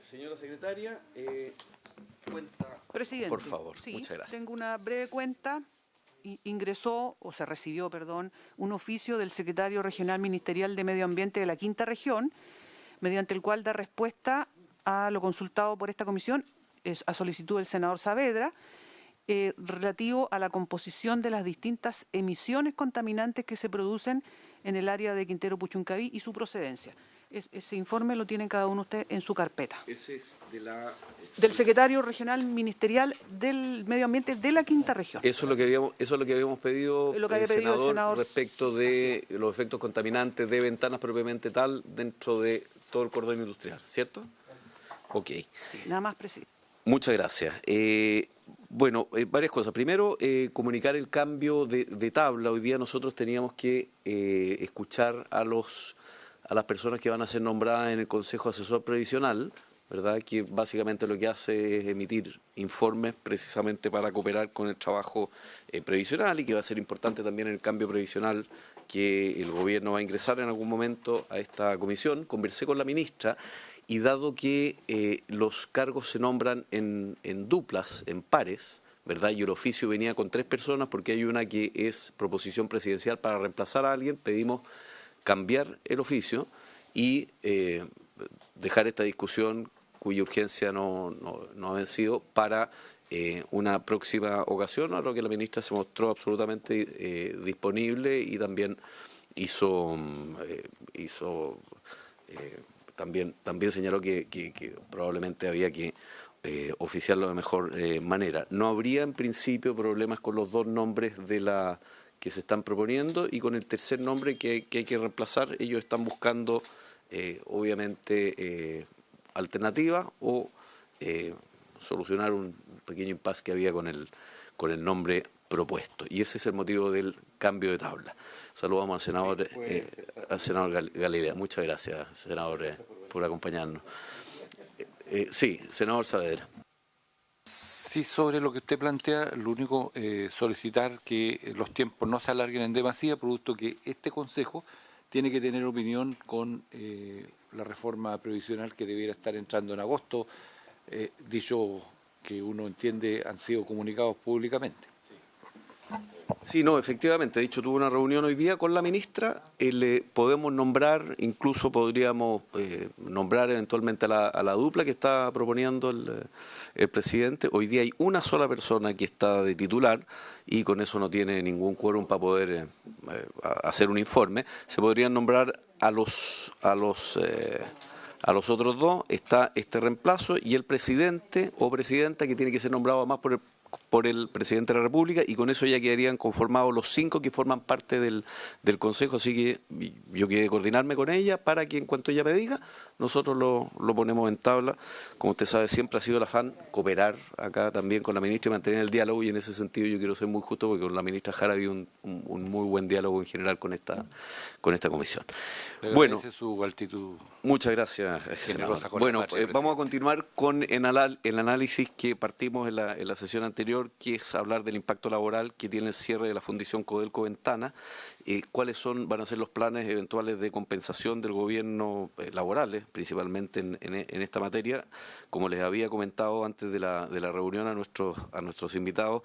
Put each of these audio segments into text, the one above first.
Señora secretaria, cuenta. Presidente, Por favor, sí, muchas gracias. tengo una breve cuenta. Ingresó, o se recibió, perdón, un oficio del secretario regional ministerial de Medio Ambiente de la Quinta Región, mediante el cual da respuesta a lo consultado por esta comisión, a solicitud del senador Saavedra, relativo a la composición de las distintas emisiones contaminantes que se producen en el área de Quintero Puchuncaví y su procedencia. Ese informe lo tienen cada uno de ustedes en su carpeta. Ese es del secretario regional ministerial del Medio Ambiente de la Quinta Región. Eso es lo que habíamos pedido, Lo que había pedido el senador respecto de los efectos contaminantes de ventanas propiamente tal dentro de todo el cordón industrial, ¿cierto? Ok. Sí, nada más, presidente. Muchas gracias. Bueno, varias cosas. Primero, comunicar el cambio de tabla. Hoy día nosotros teníamos que escuchar a las personas que van a ser nombradas en el Consejo Asesor Previsional, ¿verdad? Que básicamente lo que hace es emitir informes precisamente para cooperar con el trabajo previsional y que va a ser importante también en el cambio previsional que el gobierno va a ingresar en algún momento a esta comisión. Conversé con la ministra y dado que los cargos se nombran en duplas, en pares, ¿verdad? Y el oficio venía con 3 personas porque hay una que es proposición presidencial para reemplazar a alguien, pedimos cambiar el oficio y dejar esta discusión cuya urgencia no ha vencido para una próxima ocasión, a lo que la ministra se mostró absolutamente disponible y también también señaló que probablemente había que oficiarlo de mejor manera. No habría en principio problemas con los 2 nombres que se están proponiendo y con el tercer nombre que hay que reemplazar. Ellos están buscando obviamente alternativas o solucionar un pequeño impasse que había con el nombre propuesto. Y ese es el motivo del cambio de tabla. Saludamos al senador Galilea. Muchas gracias, senador, por acompañarnos. Sí, senador Saavedra. Sí, sobre lo que usted plantea, lo único solicitar que los tiempos no se alarguen en demasía, producto que este Consejo tiene que tener opinión con la reforma previsional que debiera estar entrando en agosto, dicho que uno entiende han sido comunicados públicamente. Sí, no, efectivamente. De hecho, tuve una reunión hoy día con la ministra. Podemos nombrar, incluso podríamos nombrar eventualmente a la dupla que está proponiendo el presidente. Hoy día hay una sola persona que está de titular y con eso no tiene ningún quórum para poder hacer un informe. Se podrían nombrar a los otros 2. Está este reemplazo y el presidente o presidenta que tiene que ser nombrado más por el presidente de la República y con eso ya quedarían conformados los 5 que forman parte del Consejo, así que yo quedé coordinarme con ella para que en cuanto ella me diga, nosotros lo ponemos en tabla. Como usted sabe, siempre ha sido el afán cooperar acá también con la ministra y mantener el diálogo y en ese sentido yo quiero ser muy justo porque con la ministra Jara había un muy buen diálogo en general con esta comisión. Bueno, su actitud. Muchas gracias, senador. Bueno, vamos a continuar con el análisis que partimos en la sesión anterior, que es hablar del impacto laboral que tiene el cierre de la Fundición Codelco Ventana, cuáles van a ser los planes eventuales de compensación del gobierno laborales, principalmente en esta materia. Como les había comentado antes de la reunión a nuestros invitados,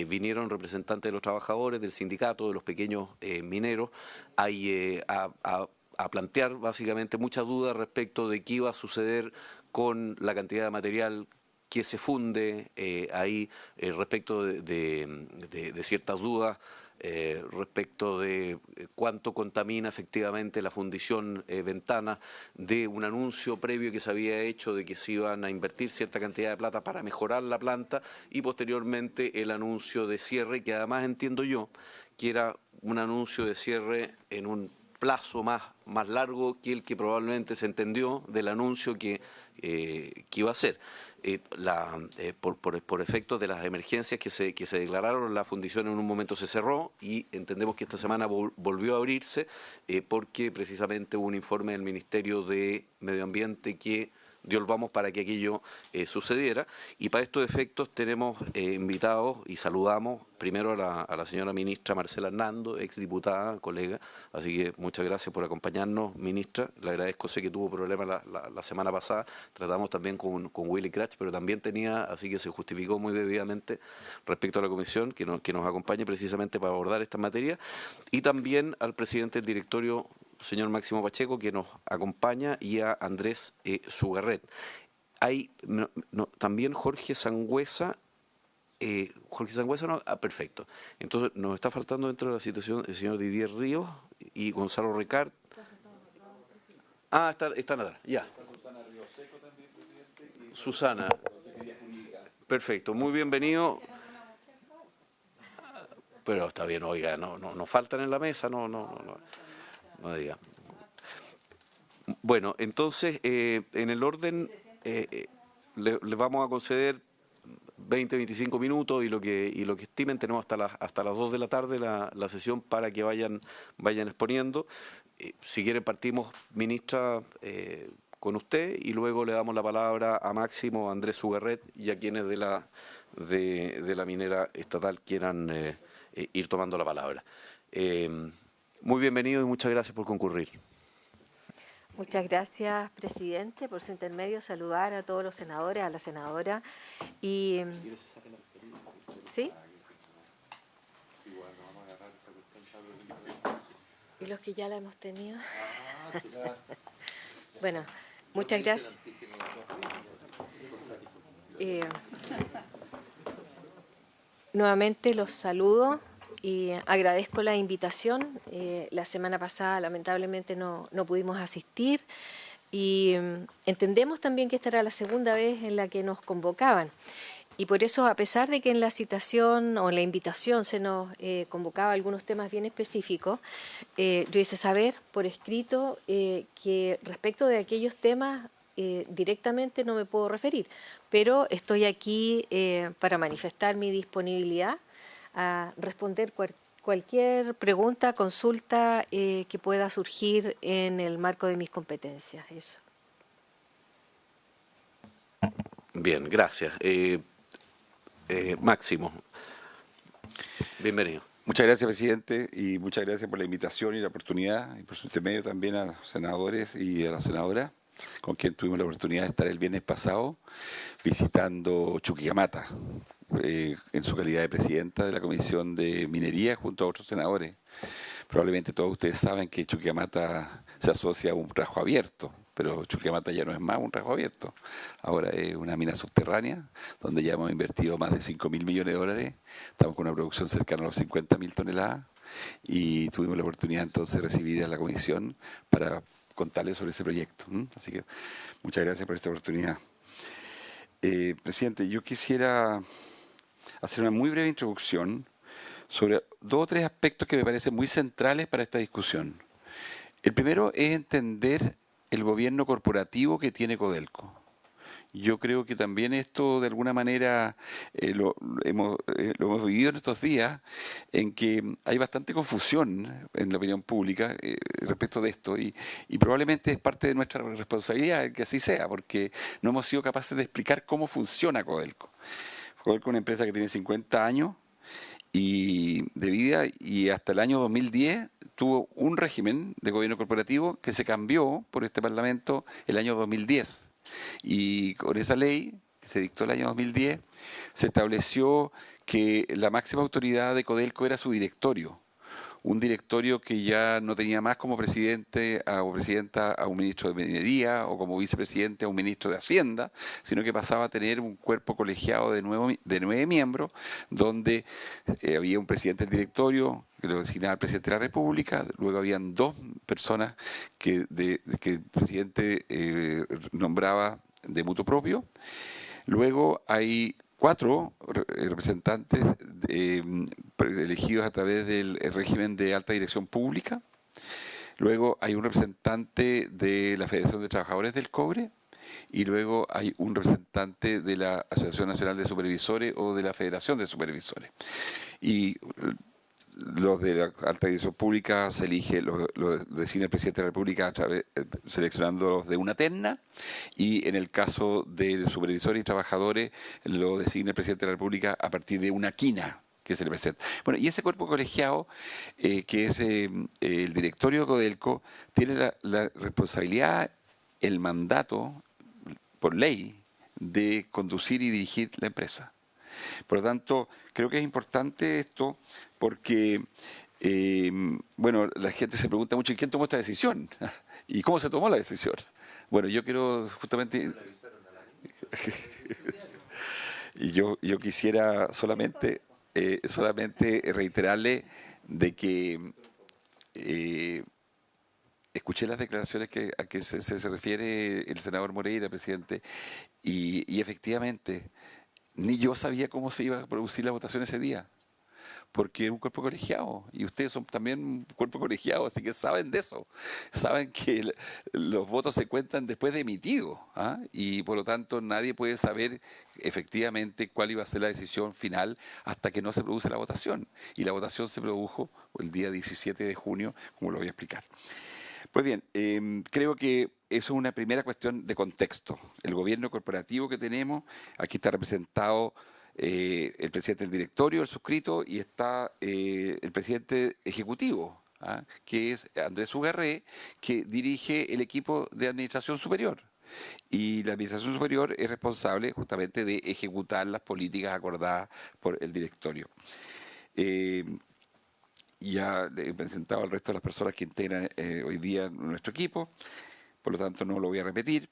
vinieron representantes de los trabajadores, del sindicato, de los pequeños mineros, a plantear básicamente muchas dudas respecto de qué iba a suceder con la cantidad de material que se funde ahí, respecto de ciertas dudas, respecto de cuánto contamina efectivamente la fundición Ventana, de un anuncio previo que se había hecho de que se iban a invertir cierta cantidad de plata para mejorar la planta y posteriormente el anuncio de cierre, que además entiendo yo que era un anuncio de cierre en un plazo más largo que el que probablemente se entendió del anuncio que iba a ser. Por efecto de las emergencias que se declararon, la fundición en un momento se cerró y entendemos que esta semana volvió a abrirse porque precisamente hubo un informe del Ministerio de Medio Ambiente que dio el vamos para que aquello sucediera. Y para estos efectos tenemos invitados y saludamos primero a la señora ministra Marcela Hernando, exdiputada, colega, así que muchas gracias por acompañarnos, ministra. Le agradezco, sé que tuvo problemas la semana pasada, tratamos también con Willy Krach, pero también tenía, así que se justificó muy debidamente respecto a la comisión, que nos acompañe precisamente para abordar esta materia, y también al presidente del directorio, señor Máximo Pacheco, que nos acompaña, y a Andrés Sugarret. Hay también Jorge Sangüesa. Jorge Sangüesa no, perfecto. Entonces nos está faltando dentro de la situación el señor Didier Ríos y Gonzalo Ricard. Están atrás, ya. Susana. Perfecto, muy bienvenido. Pero está bien, oiga, no faltan en la mesa, no diga. Bueno, entonces, en el orden, le vamos a conceder 20, 25 minutos y lo que estimen. Tenemos hasta las 2 de la tarde la sesión para que vayan exponiendo. Si quieren partimos, ministra, con usted, y luego le damos la palabra a Máximo, a Andrés Sugarret y a quienes de la minera estatal quieran ir tomando la palabra. Muy bienvenido y muchas gracias por concurrir. Muchas gracias, presidente, por su intermedio. Saludar a todos los senadores, a la senadora. Y, ¿sí? ¿Y los que ya la hemos tenido? Bueno, muchas gracias. Nuevamente los saludo y agradezco la invitación. La semana pasada lamentablemente no pudimos asistir y entendemos también que esta era la segunda vez en la que nos convocaban. Y por eso, a pesar de que en la citación o en la invitación se nos convocaba algunos temas bien específicos, yo hice saber por escrito que respecto de aquellos temas directamente no me puedo referir, pero estoy aquí para manifestar mi disponibilidad a responder cualquier pregunta, consulta que pueda surgir en el marco de mis competencias. Eso. Bien, gracias. Máximo, bienvenido. Muchas gracias, presidente, y muchas gracias por la invitación y la oportunidad, y por su intermedio también a los senadores y a la senadora, con quien tuvimos la oportunidad de estar el viernes pasado visitando Chuquicamata, en su calidad de presidenta de la Comisión de Minería, junto a otros senadores. Probablemente todos ustedes saben que Chuquicamata se asocia a un rajo abierto, pero Chuquicamata ya no es más un rajo abierto. Ahora es una mina subterránea, donde ya hemos invertido más de 5.000 millones de dólares. Estamos con una producción cercana a los 50.000 toneladas y tuvimos la oportunidad entonces de recibir a la comisión para contarles sobre ese proyecto. Así que muchas gracias por esta oportunidad. Presidente, yo quisiera hacer una muy breve introducción sobre 2 o 3 aspectos que me parecen muy centrales para esta discusión. El primero es entender el gobierno corporativo que tiene Codelco. Yo creo que también esto de alguna manera lo hemos vivido en estos días, en que hay bastante confusión en la opinión pública respecto de esto, y probablemente es parte de nuestra responsabilidad que así sea, porque no hemos sido capaces de explicar cómo funciona Codelco. Codelco es una empresa que tiene 50 años y de vida, y hasta el año 2010 tuvo un régimen de gobierno corporativo que se cambió por este Parlamento el año 2010. Y con esa ley que se dictó el año 2010 se estableció que la máxima autoridad de Codelco era su directorio. Un directorio que ya no tenía más como presidente o presidenta a un ministro de Minería o como vicepresidente a un ministro de Hacienda, sino que pasaba a tener un cuerpo colegiado de 9 miembros, donde había un presidente del directorio que lo designaba el presidente de la República. Luego habían 2 personas que el presidente nombraba de mutuo propio. Luego hay 4 representantes elegidos a través del régimen de alta dirección pública. Luego hay un representante de la Federación de Trabajadores del Cobre, y luego hay un representante de la Asociación Nacional de Supervisores o de la Federación de Supervisores. Y los de la alta dirección pública se elige, los designa el presidente de la República seleccionándolos de una terna, y en el caso de supervisores y trabajadores lo designa el presidente de la República a partir de una quina que se le presenta. Bueno, y ese cuerpo colegiado, que es el directorio de Codelco, tiene la responsabilidad, el mandato, por ley, de conducir y dirigir la empresa. Por lo tanto, creo que es importante esto porque, bueno, la gente se pregunta mucho, ¿y quién tomó esta decisión? ¿Y cómo se tomó la decisión? Bueno, yo quiero justamente... Y yo quisiera solamente reiterarle de que escuché las declaraciones a que se refiere el senador Moreira, presidente, y efectivamente ni yo sabía cómo se iba a producir la votación ese día, porque es un cuerpo colegiado, y ustedes son también un cuerpo colegiado, así que saben de eso, saben que los votos se cuentan después de emitidos, ¿ah? Y por lo tanto nadie puede saber efectivamente cuál iba a ser la decisión final hasta que no se produce la votación, y la votación se produjo el día 17 de junio, como lo voy a explicar. Pues bien, creo que eso es una primera cuestión de contexto. El gobierno corporativo que tenemos, aquí está representado el presidente del directorio, el suscrito, y está el presidente ejecutivo, ¿ah? Que es Andrés Ugarré, que dirige el equipo de administración superior. Y la administración superior es responsable justamente de ejecutar las políticas acordadas por el directorio. Ya le he presentado al resto de las personas que integran hoy día nuestro equipo, por lo tanto no lo voy a repetir,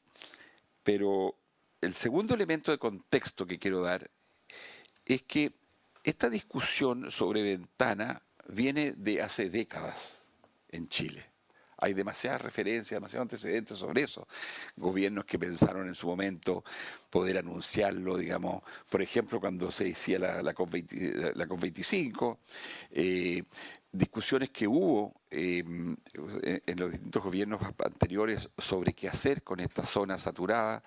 pero el segundo elemento de contexto que quiero dar es que esta discusión sobre Ventana viene de hace décadas en Chile. Hay demasiadas referencias, demasiados antecedentes sobre eso. Gobiernos que pensaron en su momento poder anunciarlo, digamos, por ejemplo, cuando se decía la COP25, discusiones que hubo en los distintos gobiernos anteriores sobre qué hacer con esta zona saturada.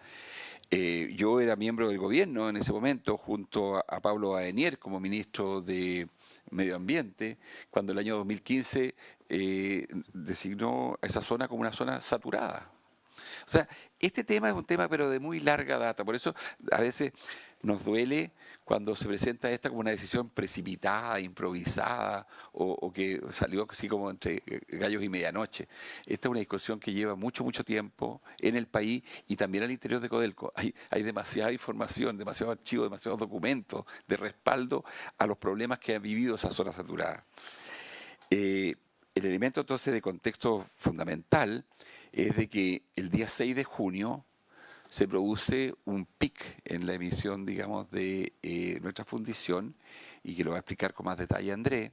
Yo era miembro del gobierno en ese momento, junto a Pablo Aenier como ministro de Medio Ambiente, cuando el año 2015 designó a esa zona como una zona saturada. O sea, este tema es un tema pero de muy larga data, por eso a veces nos duele cuando se presenta esta como una decisión precipitada, improvisada, o que salió así como entre gallos y medianoche. Esta es una discusión que lleva mucho, mucho tiempo en el país y también al interior de Codelco. Hay demasiada información, demasiados archivos, demasiados documentos de respaldo a los problemas que ha vivido esa zona saturada. El elemento entonces de contexto fundamental es de que el día 6 de junio se produce un pic en la emisión, digamos, de nuestra fundición, y que lo va a explicar con más detalle Andrés,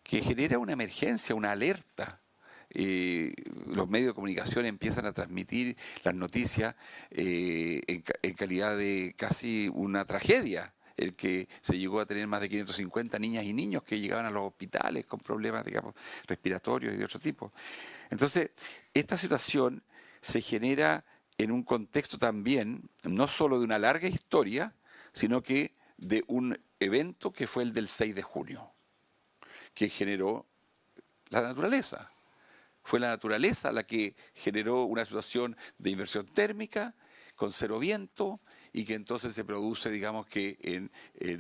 que genera una emergencia, una alerta. Los medios de comunicación empiezan a transmitir las noticias en calidad de casi una tragedia, el que se llegó a tener más de 550 niñas y niños que llegaban a los hospitales con problemas, digamos, respiratorios y de otro tipo. Entonces, esta situación se genera en un contexto también, no solo de una larga historia, sino que de un evento que fue el del 6 de junio, que generó la naturaleza. Fue la naturaleza la que generó una situación de inversión térmica, con cero viento, y que entonces se produce, digamos, que en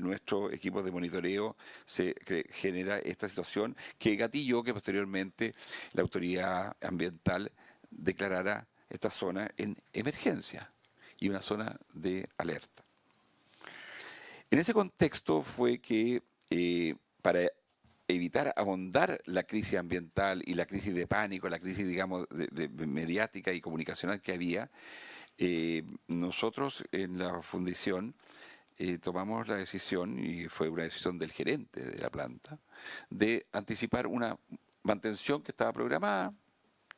nuestro equipo de monitoreo se genera esta situación que gatilló que posteriormente la autoridad ambiental declarara esta zona en emergencia y una zona de alerta. En ese contexto fue que para evitar ahondar la crisis ambiental y la crisis de pánico, la crisis, digamos, de mediática y comunicacional que había, nosotros en la fundición tomamos la decisión, y fue una decisión del gerente de la planta, de anticipar una mantención que estaba programada.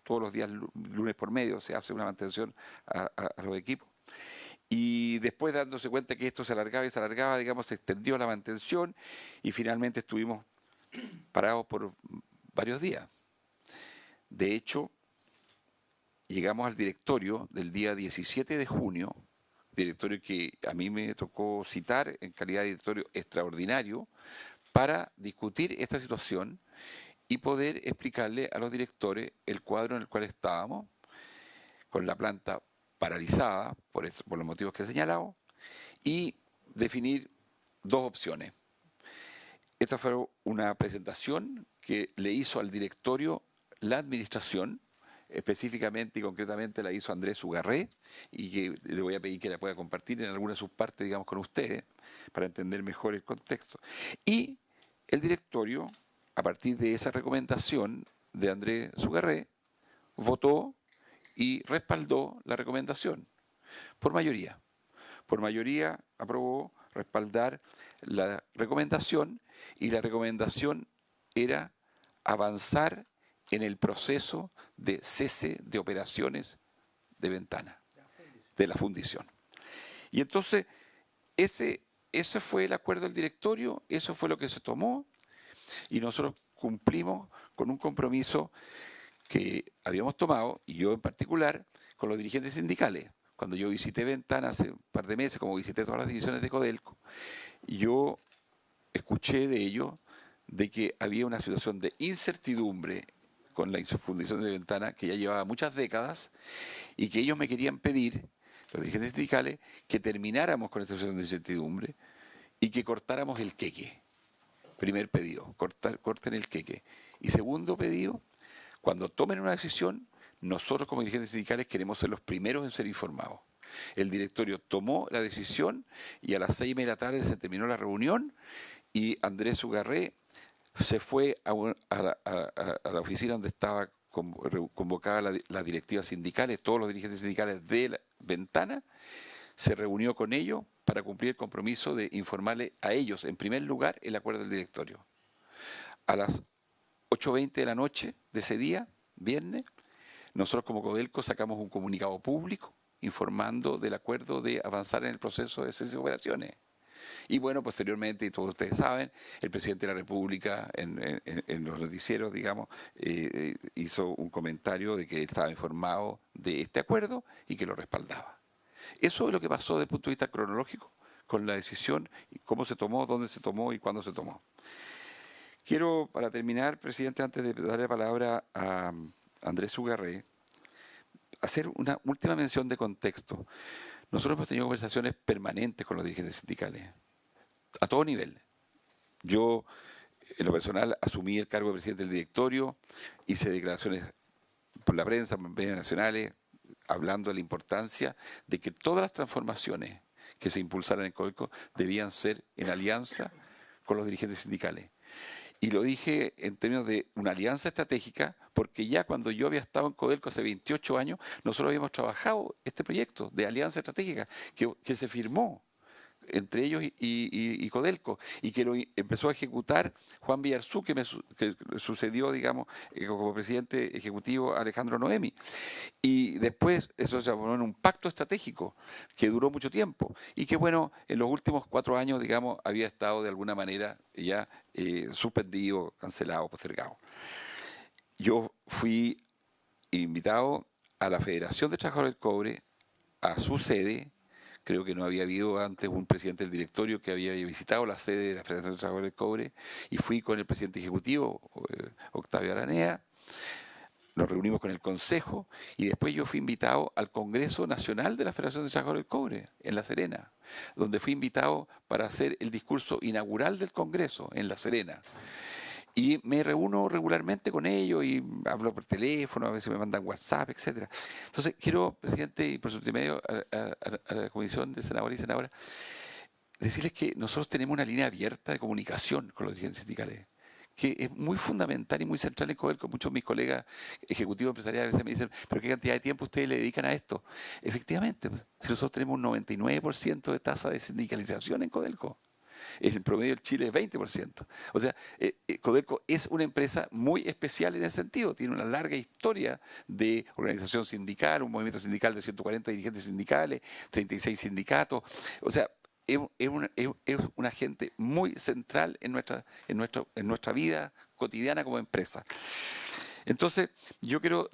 Todos los días, lunes por medio, se hace una mantención a los equipos. Y después, dándose cuenta que esto se alargaba y se alargaba, digamos, se extendió la mantención y finalmente estuvimos parados por varios días. De hecho, llegamos al directorio del día 17 de junio, directorio que a mí me tocó citar en calidad de directorio extraordinario, para discutir esta situación y poder explicarle a los directores el cuadro en el cual estábamos, con la planta paralizada, por los motivos que he señalado, y definir dos opciones. Esta fue una presentación que le hizo al directorio la administración, específicamente y concretamente la hizo Andrés Ugarré, y que le voy a pedir que la pueda compartir en alguna de sus partes, digamos, con ustedes, para entender mejor el contexto. Y el directorio, a partir de esa recomendación de Andrés Ugarré, votó y respaldó la recomendación por mayoría. Por mayoría aprobó respaldar la recomendación, y la recomendación era avanzar en el proceso de cese de operaciones de Ventana, de la fundición. Y entonces, ese fue el acuerdo del directorio, eso fue lo que se tomó, y nosotros cumplimos con un compromiso que habíamos tomado, y yo en particular, con los dirigentes sindicales. Cuando yo visité Ventana hace un par de meses, como visité todas las divisiones de Codelco, yo escuché de ellos de que había una situación de incertidumbre con la fundición de Ventana que ya llevaba muchas décadas, y que ellos me querían pedir, los dirigentes sindicales, que termináramos con esta situación de incertidumbre y que cortáramos el queque. Primer pedido, corten el queque. Y segundo pedido, cuando tomen una decisión, nosotros como dirigentes sindicales queremos ser los primeros en ser informados. El directorio tomó la decisión y a las 6:30 de la tarde se terminó la reunión, y Andrés Ugarré se fue a la oficina donde estaba convocada las directivas sindicales, todos los dirigentes sindicales de la Ventana, se reunió con ellos para cumplir el compromiso de informarle a ellos, en primer lugar, el acuerdo del directorio. A las 8:20 de la noche de ese día, viernes, nosotros como Codelco sacamos un comunicado público informando del acuerdo de avanzar en el proceso de cese de operaciones. Y bueno, posteriormente, y todos ustedes saben, el presidente de la República en los noticieros, digamos, hizo un comentario de que estaba informado de este acuerdo y que lo respaldaba. Eso es lo que pasó desde el punto de vista cronológico con la decisión, cómo se tomó, dónde se tomó y cuándo se tomó. Quiero, para terminar, presidente, antes de darle la palabra a Andrés Ugarré, hacer una última mención de contexto. Nosotros hemos tenido conversaciones permanentes con los dirigentes sindicales, a todo nivel. Yo, en lo personal, asumí el cargo de presidente del directorio, hice declaraciones por la prensa, en medios nacionales, hablando de la importancia de que todas las transformaciones que se impulsaran en Codelco debían ser en alianza con los dirigentes sindicales. Y lo dije en términos de una alianza estratégica, porque ya cuando yo había estado en Codelco hace 28 años, nosotros habíamos trabajado este proyecto de alianza estratégica que se firmó entre ellos y Codelco, y que lo empezó a ejecutar Juan Villarzú, que sucedió, digamos, como presidente ejecutivo a Alejandro Noemi. Y después eso se transformó en un pacto estratégico que duró mucho tiempo y que, bueno, en los últimos 4 años, digamos, había estado de alguna manera ya suspendido, cancelado, postergado. Yo fui invitado a la Federación de Trabajadores del Cobre, a su sede. Creo que no había habido antes un presidente del directorio que había visitado la sede de la Federación de Trabajadores del Cobre, y fui con el presidente ejecutivo, Octavio Aranea. Nos reunimos con el Consejo y después yo fui invitado al Congreso Nacional de la Federación de Trabajadores del Cobre, en La Serena, donde fui invitado para hacer el discurso inaugural del Congreso en La Serena. Y me reúno regularmente con ellos y hablo por teléfono, a veces me mandan WhatsApp, etcétera. Entonces, quiero, presidente, y por su intermedio a la Comisión de Senadores y Senadoras, decirles que nosotros tenemos una línea abierta de comunicación con los dirigentes sindicales, que es muy fundamental y muy central en Codelco. Muchos de mis colegas ejecutivos empresariales a veces me dicen, pero ¿qué cantidad de tiempo ustedes le dedican a esto? Efectivamente, si nosotros tenemos un 99% de tasa de sindicalización en Codelco. El promedio del Chile es 20%. O sea, Codelco es una empresa muy especial en ese sentido. Tiene una larga historia de organización sindical, un movimiento sindical de 140 dirigentes sindicales, 36 sindicatos. O sea, es un agente muy central en nuestra vida cotidiana como empresa. Entonces, yo quiero,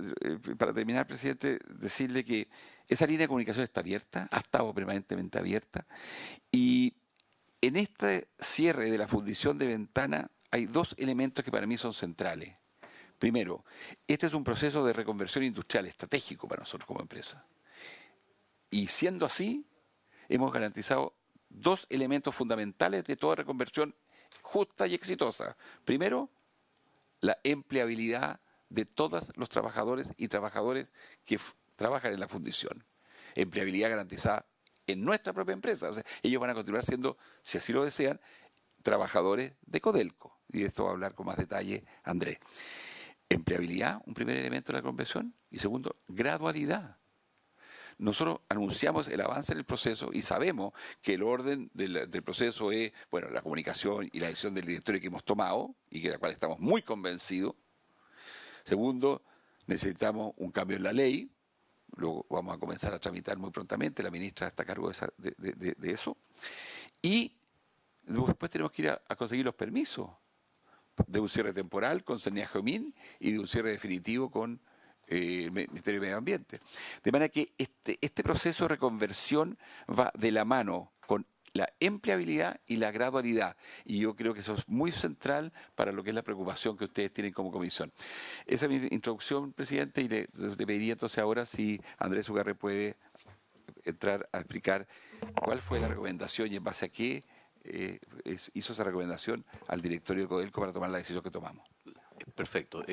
para terminar, presidente, decirle que esa línea de comunicación está abierta, ha estado permanentemente abierta, y En este cierre de la fundición de Ventana hay dos elementos que para mí son centrales. Primero, este es un proceso de reconversión industrial estratégico para nosotros como empresa. Y siendo así, hemos garantizado dos elementos fundamentales de toda reconversión justa y exitosa. Primero, la empleabilidad de todos los trabajadores y trabajadoras que trabajan en la fundición. Empleabilidad garantizada en nuestra propia empresa. O sea, ellos van a continuar siendo, si así lo desean, trabajadores de Codelco. Y de esto va a hablar con más detalle Andrés. Empleabilidad, un primer elemento de la convención. Y segundo, gradualidad. Nosotros anunciamos el avance en el proceso y sabemos que el orden del proceso es, bueno, la comunicación y la decisión del directorio que hemos tomado y que de la cual estamos muy convencidos. Segundo, necesitamos un cambio en la ley. Luego vamos a comenzar a tramitar muy prontamente, la ministra está a cargo de eso. Y después tenemos que ir a conseguir los permisos de un cierre temporal con Cernia-Jomín y de un cierre definitivo con el Ministerio de Medio Ambiente. De manera que este proceso de reconversión va de la mano con la empleabilidad y la gradualidad. Y yo creo que eso es muy central para lo que es la preocupación que ustedes tienen como comisión. Esa es mi introducción, presidente, y le pediría entonces ahora si Andrés Ugarre puede entrar a explicar cuál fue la recomendación y en base a qué hizo esa recomendación al directorio de Codelco para tomar la decisión que tomamos. Perfecto.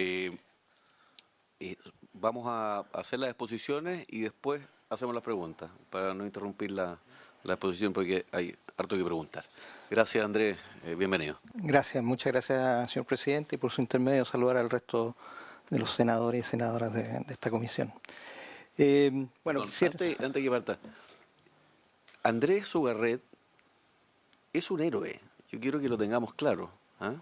Vamos a hacer las exposiciones y después hacemos las preguntas para no interrumpir la exposición porque hay harto que preguntar. Gracias, Andrés. Bienvenido. Gracias, muchas gracias, señor presidente, y por su intermedio saludar al resto de los senadores y senadoras de esta comisión. Bueno, antes que parta, Andrés Ugarret es un héroe. Yo quiero que lo tengamos claro. ¿Ah?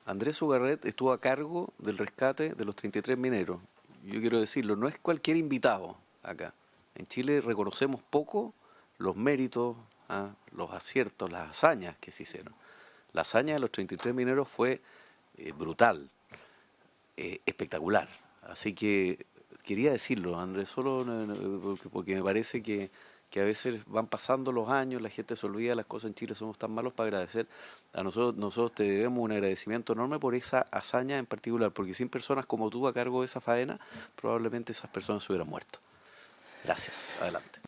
Andrés Ugarret estuvo a cargo del rescate de los 33 mineros. Yo quiero decirlo, no es cualquier invitado acá. En Chile reconocemos poco los méritos, los aciertos, las hazañas que se hicieron. La hazaña de los 33 mineros fue brutal, espectacular. Así que quería decirlo, Andrés, solo porque me parece que a veces van pasando los años, la gente se olvida de las cosas en Chile, somos tan malos para agradecer. A nosotros te debemos un agradecimiento enorme por esa hazaña en particular, porque sin personas como tú a cargo de esa faena, probablemente esas personas se hubieran muerto. Gracias. Adelante.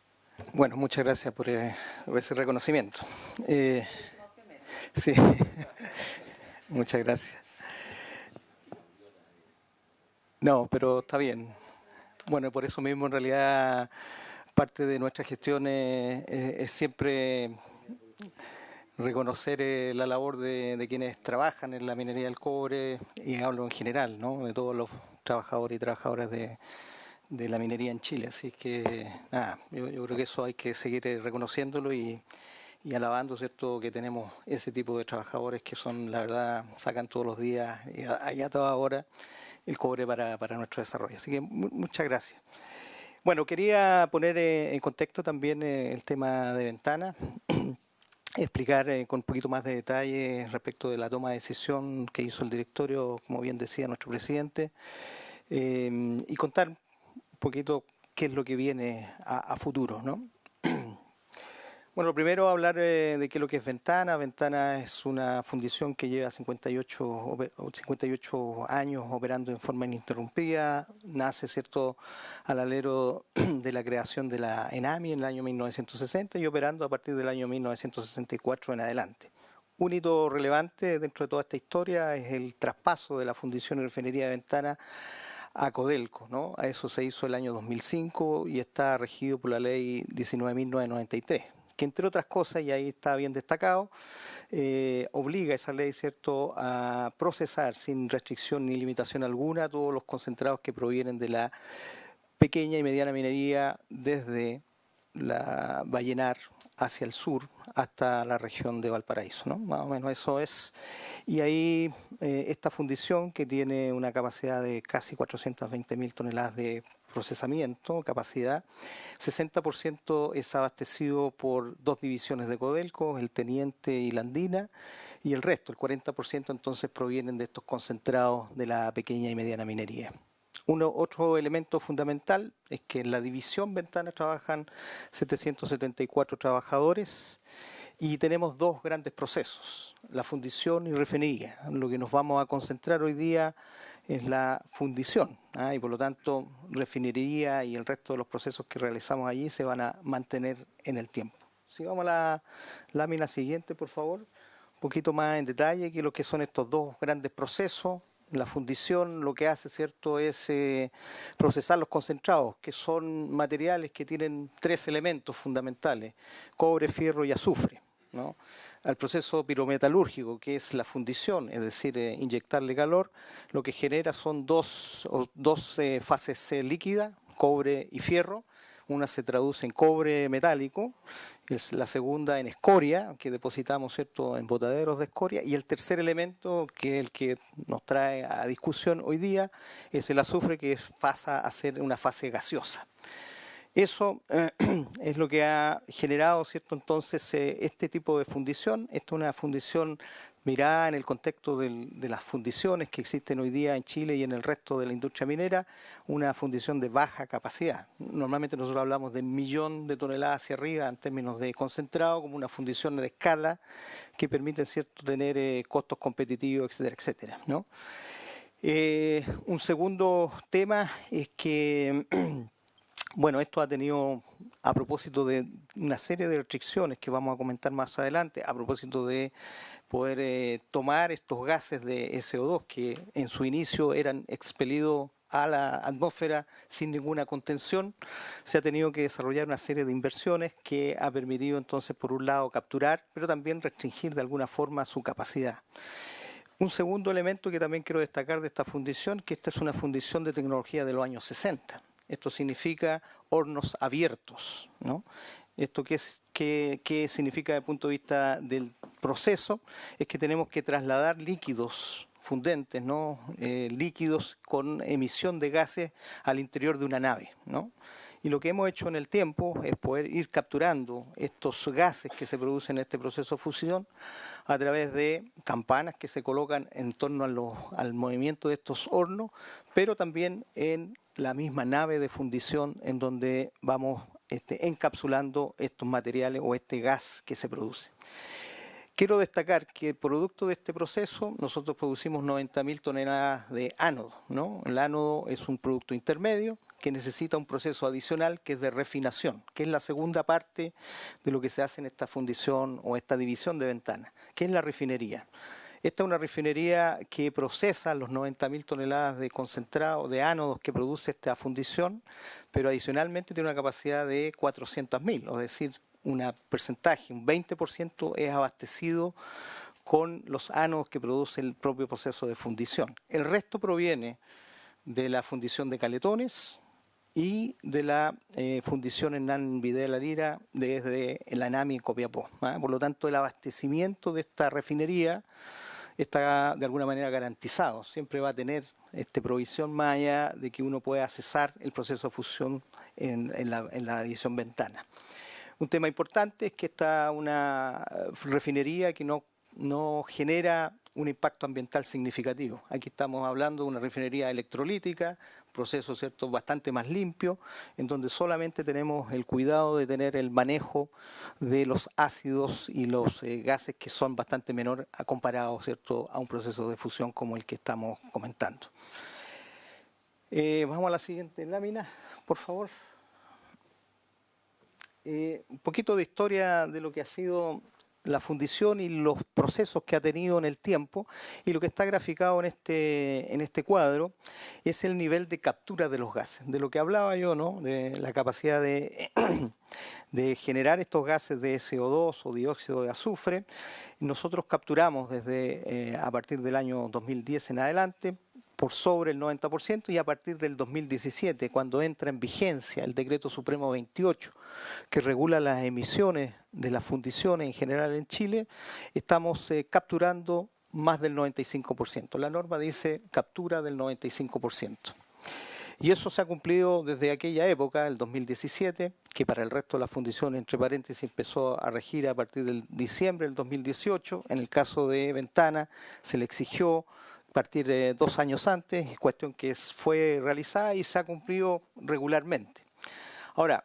Bueno, muchas gracias por ese reconocimiento. Sí, muchas gracias. No, pero está bien. Bueno, por eso mismo en realidad parte de nuestra gestión es siempre reconocer la labor de quienes trabajan en la minería del cobre, y hablo en general, ¿no?, de todos los trabajadores y trabajadoras de la minería en Chile. Así que, nada, yo creo que eso hay que seguir reconociéndolo y alabando, ¿cierto?, que tenemos ese tipo de trabajadores que son, la verdad, sacan todos los días y a toda hora el cobre para nuestro desarrollo. Así que muchas gracias. Bueno, quería poner en contexto también el tema de Ventana, explicar con un poquito más de detalle respecto de la toma de decisión que hizo el directorio, como bien decía nuestro presidente, y contar un poquito qué es lo que viene a futuro, ¿no? Bueno, lo primero hablar de qué es lo que es Ventana. Ventana es una fundición que lleva 58 años operando en forma ininterrumpida. Nace, ¿cierto?, al alero de la creación de la ENAMI en el año 1960 y operando a partir del año 1964 en adelante. Un hito relevante dentro de toda esta historia es el traspaso de la fundición y refinería de Ventana a Codelco, ¿no? A eso se hizo el año 2005 y está regido por la ley 19.993. Que entre otras cosas, y ahí está bien destacado, obliga esa ley, ¿cierto?, a procesar sin restricción ni limitación alguna todos los concentrados que provienen de la pequeña y mediana minería desde la Vallenar hacia el sur hasta la región de Valparaíso, ¿no? Más o menos eso es. Y ahí esta fundición, que tiene una capacidad de casi 420.000 toneladas de procesamiento, capacidad, 60% es abastecido por dos divisiones de Codelco, el Teniente y la Andina, y el resto, el 40%, entonces provienen de estos concentrados de la pequeña y mediana minería. Otro elemento fundamental es que en la división Ventana trabajan 774 trabajadores y tenemos dos grandes procesos, la fundición y refinería. Lo que nos vamos a concentrar hoy día es la fundición, y por lo tanto refinería y el resto de los procesos que realizamos allí se van a mantener en el tiempo. Si vamos a la lámina siguiente, por favor, un poquito más en detalle que lo que son estos dos grandes procesos. La fundición lo que hace, ¿cierto?, es procesar los concentrados, que son materiales que tienen tres elementos fundamentales, cobre, fierro y azufre, ¿no? Al proceso pirometalúrgico, que es la fundición, es decir, inyectarle calor, lo que genera son dos fases líquidas, cobre y fierro. Una se traduce en cobre metálico, la segunda en escoria, que depositamos, ¿cierto?, en botaderos de escoria, y el tercer elemento, que es el que nos trae a discusión hoy día, es el azufre, que pasa a ser una fase gaseosa. Eso es lo que ha generado, ¿cierto?, entonces este tipo de fundición. Esta es una fundición mirada en el contexto de las fundiciones que existen hoy día en Chile y en el resto de la industria minera, una fundición de baja capacidad. Normalmente nosotros hablamos de 1 millón de toneladas hacia arriba en términos de concentrado, como una fundición de escala que permite, ¿cierto?, tener costos competitivos, etcétera, etcétera, ¿no? Un segundo tema es que bueno, esto ha tenido, a propósito de una serie de restricciones que vamos a comentar más adelante, a propósito de poder tomar estos gases de SO2 que en su inicio eran expelidos a la atmósfera sin ninguna contención, se ha tenido que desarrollar una serie de inversiones que ha permitido entonces, por un lado, capturar, pero también restringir de alguna forma su capacidad. Un segundo elemento que también quiero destacar de esta fundición, que esta es una fundición de tecnología de los años 60. Esto significa hornos abiertos, ¿no? ¿Esto qué significa desde el punto de vista del proceso? Es que tenemos que trasladar líquidos fundentes, ¿no? Líquidos con emisión de gases al interior de una nave, ¿no? Y lo que hemos hecho en el tiempo es poder ir capturando estos gases que se producen en este proceso de fusión a través de campanas que se colocan en torno al movimiento de estos hornos, pero también en la misma nave de fundición en donde vamos encapsulando estos materiales o este gas que se produce. Quiero destacar que producto de este proceso nosotros producimos 90.000 toneladas de ánodo, ¿no? El ánodo es un producto intermedio que necesita un proceso adicional que es de refinación, que es la segunda parte de lo que se hace en esta fundición o esta división de Ventana, que es la refinería. Esta es una refinería que procesa los 90.000 toneladas de concentrado de ánodos que produce esta fundición, pero adicionalmente tiene una capacidad de 400.000, es decir, un porcentaje, un 20% es abastecido con los ánodos que produce el propio proceso de fundición. El resto proviene de la fundición de caletones y de la fundición en Hernán Videla Lira desde la ENAMI en Copiapó. Por lo tanto, el abastecimiento de esta refinería está de alguna manera garantizado. Siempre va a tener provisión más allá de que uno pueda cesar el proceso de fusión en la división Ventana. Un tema importante es que esta una refinería que no genera un impacto ambiental significativo. Aquí estamos hablando de una refinería electrolítica, proceso, ¿cierto?, bastante más limpio, en donde solamente tenemos el cuidado de tener el manejo de los ácidos y los gases que son bastante menor comparados, ¿cierto?, a un proceso de fusión como el que estamos comentando. Vamos a la siguiente lámina, por favor. Un poquito de historia de lo que ha sido la fundición y los procesos que ha tenido en el tiempo, y lo que está graficado en este cuadro es el nivel de captura de los gases, de lo que hablaba yo, ¿no?, de la capacidad de generar estos gases de SO2 o dióxido de azufre. Nosotros capturamos desde a partir del año 2010 en adelante por sobre el 90%, y a partir del 2017, cuando entra en vigencia el Decreto Supremo 28, que regula las emisiones de las fundiciones en general en Chile, estamos capturando más del 95%. La norma dice captura del 95%. Y eso se ha cumplido desde aquella época, el 2017, que para el resto de las fundiciones, entre paréntesis, empezó a regir a partir del diciembre del 2018. En el caso de Ventana se le exigió partir 2 años antes, cuestión que fue realizada y se ha cumplido regularmente. Ahora,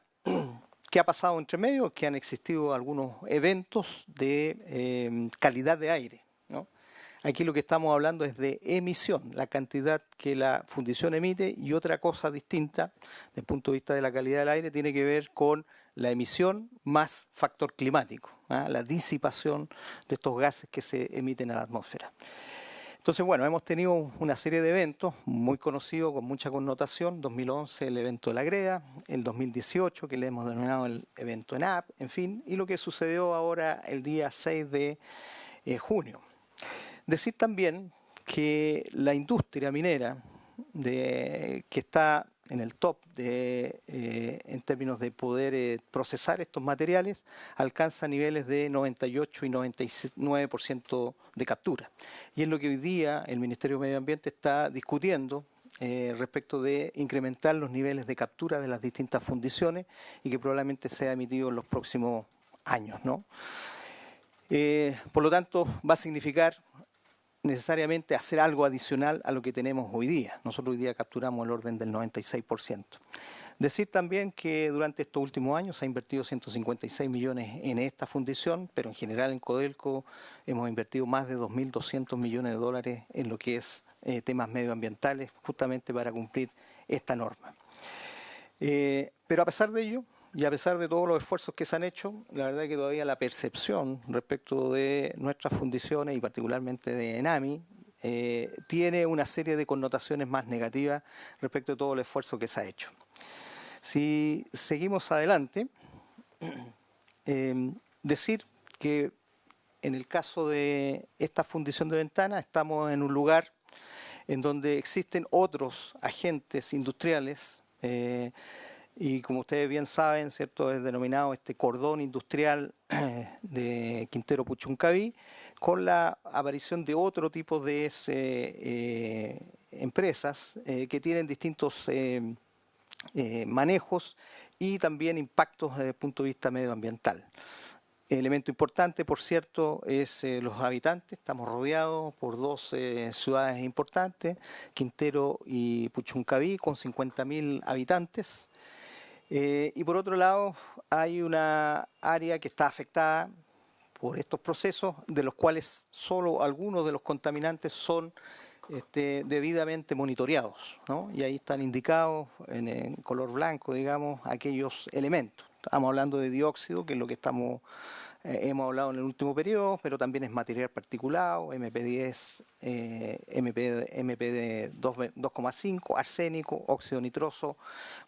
¿qué ha pasado entre medio? Que han existido algunos eventos de calidad de aire, ¿no? Aquí lo que estamos hablando es de emisión, la cantidad que la fundición emite, y otra cosa distinta, desde el punto de vista de la calidad del aire, tiene que ver con la emisión más factor climático, ¿ah? La disipación de estos gases que se emiten a la atmósfera. Entonces, bueno, hemos tenido una serie de eventos muy conocidos, con mucha connotación. 2011 el evento de la GREA, el 2018 que le hemos denominado el evento ENAP, en fin, y lo que sucedió ahora el día 6 de junio. Decir también que la industria minera, que está en el top en términos de poder procesar estos materiales, alcanza niveles de 98 y 99% de captura. Y es lo que hoy día el Ministerio de Medio Ambiente está discutiendo respecto de incrementar los niveles de captura de las distintas fundiciones y que probablemente sea emitido en los próximos años, ¿no? Por lo tanto, va a significar necesariamente hacer algo adicional a lo que tenemos hoy día. Nosotros hoy día capturamos el orden del 96%. Decir también que durante estos últimos años se ha invertido 156 millones en esta fundición, pero en general en Codelco hemos invertido más de 2.200 millones de dólares en lo que es temas medioambientales, justamente para cumplir esta norma. Pero a pesar de ello, y a pesar de todos los esfuerzos que se han hecho, la verdad es que todavía la percepción respecto de nuestras fundiciones y particularmente de ENAMI tiene una serie de connotaciones más negativas respecto de todo el esfuerzo que se ha hecho. Si seguimos adelante, decir que en el caso de esta fundición de Ventana estamos en un lugar en donde existen otros agentes industriales y como ustedes bien saben, ¿cierto?, es denominado este cordón industrial de Quintero Puchuncaví, con la aparición de otro tipo de empresas que tienen distintos manejos y también impactos desde el punto de vista medioambiental. El elemento importante, por cierto, es los habitantes. Estamos rodeados por 2 ciudades importantes, Quintero y Puchuncaví, con 50.000 habitantes. Y por otro lado, hay una área que está afectada por estos procesos, de los cuales solo algunos de los contaminantes son debidamente monitoreados, ¿no? Y ahí están indicados en color blanco, digamos, aquellos elementos. Estamos hablando de dióxido, que es lo que hemos hablado en el último periodo, pero también es material particulado, MP10, MPD 2,5, arsénico, óxido nitroso,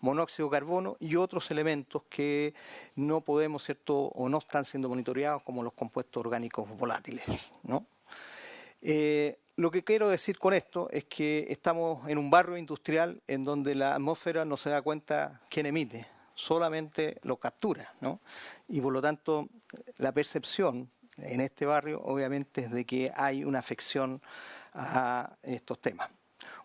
monóxido de carbono y otros elementos que no podemos, ¿cierto?, o no están siendo monitoreados, como los compuestos orgánicos volátiles, ¿no? Lo que quiero decir con esto es que estamos en un barrio industrial en donde la atmósfera no se da cuenta quién emite, solamente lo captura, ¿no? Y por lo tanto, la percepción en este barrio obviamente es de que hay una afección a estos temas.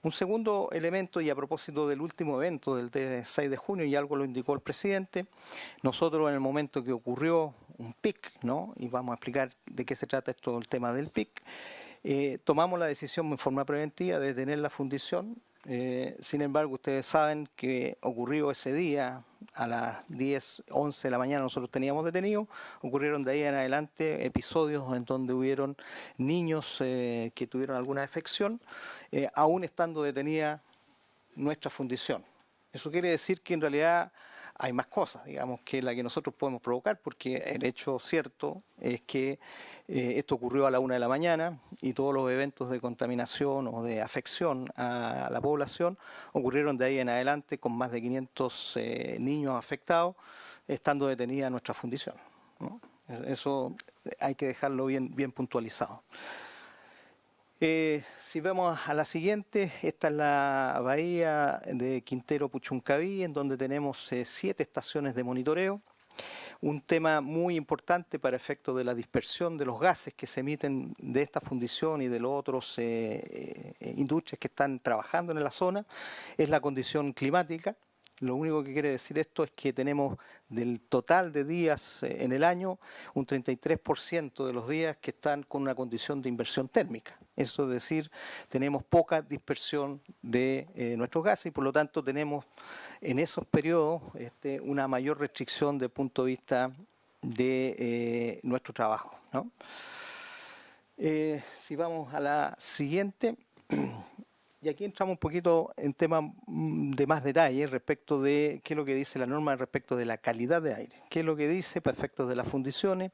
Un segundo elemento, y a propósito del último evento del 6 de junio, y algo lo indicó el presidente, nosotros en el momento que ocurrió un PIC, ¿no?, y vamos a explicar de qué se trata esto, el tema del PIC, tomamos la decisión en forma preventiva de detener la fundición. Sin embargo, ustedes saben que ocurrió ese día a las 10, 11 de la mañana, nosotros teníamos detenido. Ocurrieron de ahí en adelante episodios en donde hubieron niños que tuvieron alguna afección, aún estando detenida nuestra fundición. Eso quiere decir que en realidad hay más cosas, digamos, que la que nosotros podemos provocar, porque el hecho cierto es que esto ocurrió a la 1 de la mañana y todos los eventos de contaminación o de afección a la población ocurrieron de ahí en adelante, con más de 500 niños afectados, estando detenida nuestra fundición, ¿no? Eso hay que dejarlo bien puntualizado. Si vemos a la siguiente, esta es la bahía de Quintero Puchuncaví, en donde tenemos 7 estaciones de monitoreo. Un tema muy importante para efecto de la dispersión de los gases que se emiten de esta fundición y de los otros industrias que están trabajando en la zona es la condición climática. Lo único que quiere decir esto es que tenemos del total de días en el año, un 33% de los días que están con una condición de inversión térmica. Eso es decir, tenemos poca dispersión de nuestros gases y por lo tanto tenemos en esos periodos una mayor restricción desde el punto de vista de nuestro trabajo, ¿no? Si vamos a la siguiente, y aquí entramos un poquito en temas de más detalle respecto de qué es lo que dice la norma respecto de la calidad de aire. ¿Qué es lo que dice para efectos de las fundiciones?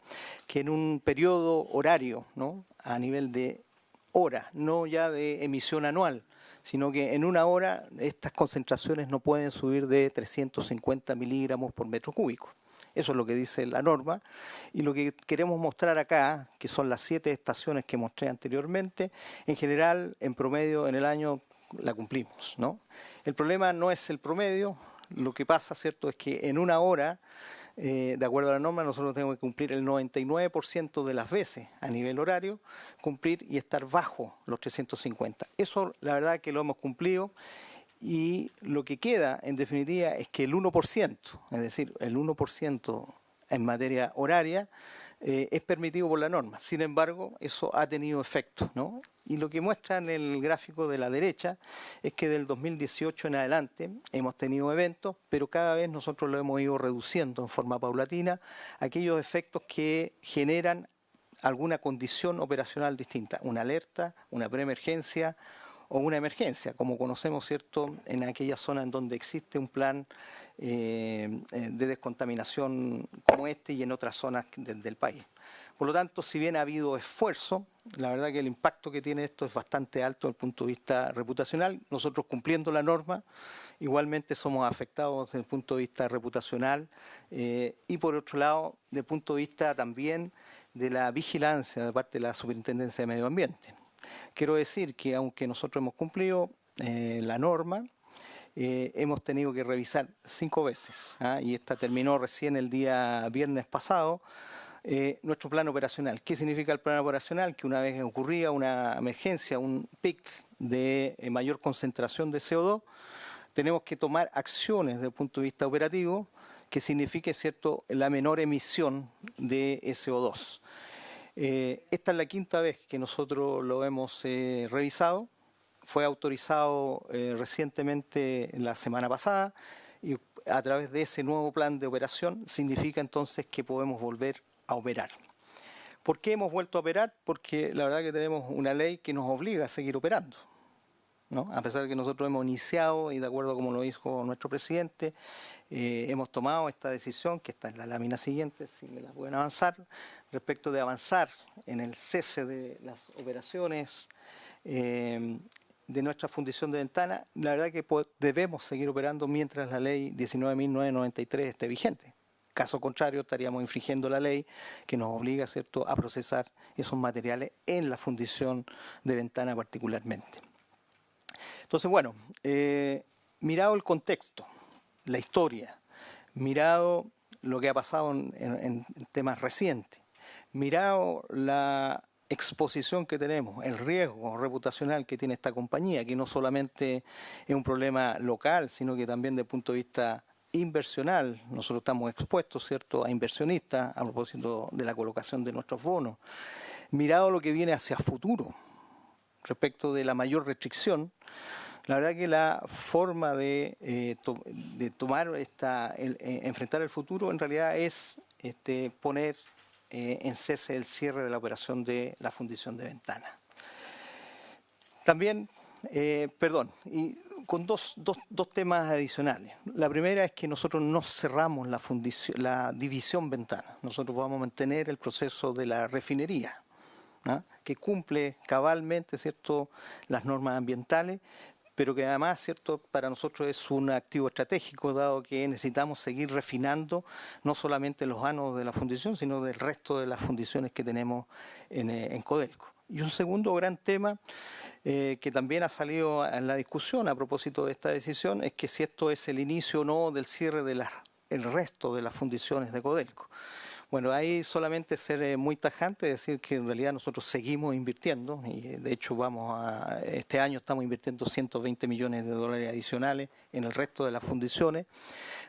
Que en un periodo horario, ¿no?, a nivel de hora, no ya de emisión anual, sino que en una hora estas concentraciones no pueden subir de 350 miligramos por metro cúbico. Eso es lo que dice la norma y lo que queremos mostrar acá, que son las 7 estaciones que mostré anteriormente, en general, en promedio, en el año la cumplimos, ¿no? El problema no es el promedio, lo que pasa, ¿cierto?, es que en una hora, de acuerdo a la norma, nosotros tenemos que cumplir el 99% de las veces a nivel horario, cumplir y estar bajo los 350. Eso, la verdad, que lo hemos cumplido. Y lo que queda, en definitiva, es que el 1%, es decir, el 1% en materia horaria, es permitido por la norma. Sin embargo, eso ha tenido efecto, ¿no? Y lo que muestra en el gráfico de la derecha es que del 2018 en adelante hemos tenido eventos, pero cada vez nosotros lo hemos ido reduciendo en forma paulatina, aquellos efectos que generan alguna condición operacional distinta, una alerta, una preemergencia, o una emergencia, como conocemos, ¿cierto?, en aquella zona en donde existe un plan de descontaminación como este y en otras zonas del país. Por lo tanto, si bien ha habido esfuerzo, la verdad que el impacto que tiene esto es bastante alto desde el punto de vista reputacional. Nosotros, cumpliendo la norma, igualmente somos afectados desde el punto de vista reputacional y por otro lado, desde el punto de vista también de la vigilancia de parte de la Superintendencia de Medio Ambiente. Quiero decir que aunque nosotros hemos cumplido la norma, hemos tenido que revisar 5 veces, y esta terminó recién el día viernes pasado, nuestro plan operacional. ¿Qué significa el plan operacional? Que una vez ocurría una emergencia, un pic de mayor concentración de CO2, tenemos que tomar acciones desde el punto de vista operativo que signifique, ¿cierto?, la menor emisión de CO2. Esta es la 5ª vez que nosotros lo hemos revisado. Fue autorizado recientemente la semana pasada y a través de ese nuevo plan de operación significa entonces que podemos volver a operar. ¿Por qué hemos vuelto a operar? Porque la verdad que tenemos una ley que nos obliga a seguir operando, ¿no? A pesar de que nosotros hemos iniciado, y de acuerdo a como lo dijo nuestro presidente, hemos tomado esta decisión, que está en la lámina siguiente, si me la pueden avanzar, respecto de avanzar en el cese de las operaciones de nuestra fundición de Ventana. La verdad que debemos seguir operando mientras la ley 19.993 esté vigente. Caso contrario, estaríamos infringiendo la ley que nos obliga, ¿cierto?, a procesar esos materiales en la fundición de Ventana particularmente. Entonces, bueno, mirado el contexto, la historia, mirado lo que ha pasado en temas recientes, mirado la exposición que tenemos, el riesgo reputacional que tiene esta compañía, que no solamente es un problema local, sino que también desde el punto de vista inversional, nosotros estamos expuestos, ¿cierto?, a inversionistas a propósito de la colocación de nuestros bonos, mirado lo que viene hacia futuro respecto de la mayor restricción. La verdad que la forma de enfrentar el futuro en realidad es poner en cese el cierre de la operación de la fundición de Ventana. También, y con dos temas adicionales. La primera es que nosotros no cerramos la división Ventana. Nosotros vamos a mantener el proceso de la refinería, ¿no?, que cumple cabalmente, ¿cierto?, las normas ambientales, pero que además, ¿cierto?, para nosotros es un activo estratégico, dado que necesitamos seguir refinando no solamente los ánodos de la fundición, sino del resto de las fundiciones que tenemos en Codelco. Y un segundo gran tema que también ha salido en la discusión a propósito de esta decisión es que si esto es el inicio o no del cierre de el resto de las fundiciones de Codelco. Bueno, ahí solamente ser muy tajante, decir que en realidad nosotros seguimos invirtiendo y de hecho este año estamos invirtiendo 120 millones de dólares adicionales en el resto de las fundiciones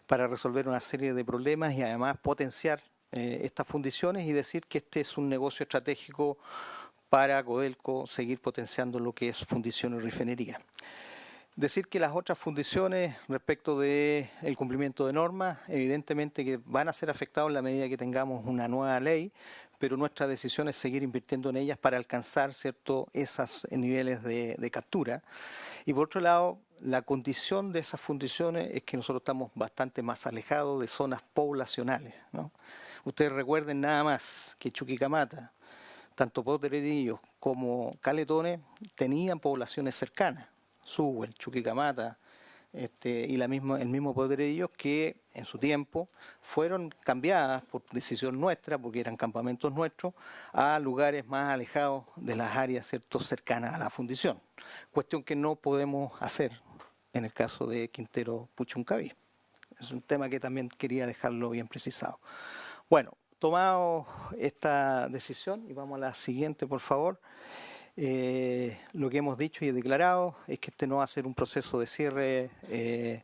para resolver una serie de problemas y además potenciar estas fundiciones y decir que este es un negocio estratégico para Codelco seguir potenciando lo que es fundición y refinería. Decir que las otras fundiciones respecto del cumplimiento de normas, evidentemente que van a ser afectados en la medida que tengamos una nueva ley, pero nuestra decisión es seguir invirtiendo en ellas para alcanzar esos niveles de captura. Y por otro lado, la condición de esas fundiciones es que nosotros estamos bastante más alejados de zonas poblacionales, ¿no? Ustedes recuerden nada más que Chuquicamata, tanto Potrerillos como Caletones tenían poblaciones cercanas. Suwel, Chuquicamata y el mismo Potrerillos que en su tiempo fueron cambiadas por decisión nuestra, porque eran campamentos nuestros, a lugares más alejados de las áreas cercanas a la fundición. Cuestión que no podemos hacer en el caso de Quintero Puchuncaví. Es un tema que también quería dejarlo bien precisado. Bueno, tomado esta decisión, y vamos a la siguiente, por favor. Lo que hemos dicho y declarado es que este no va a ser un proceso de cierre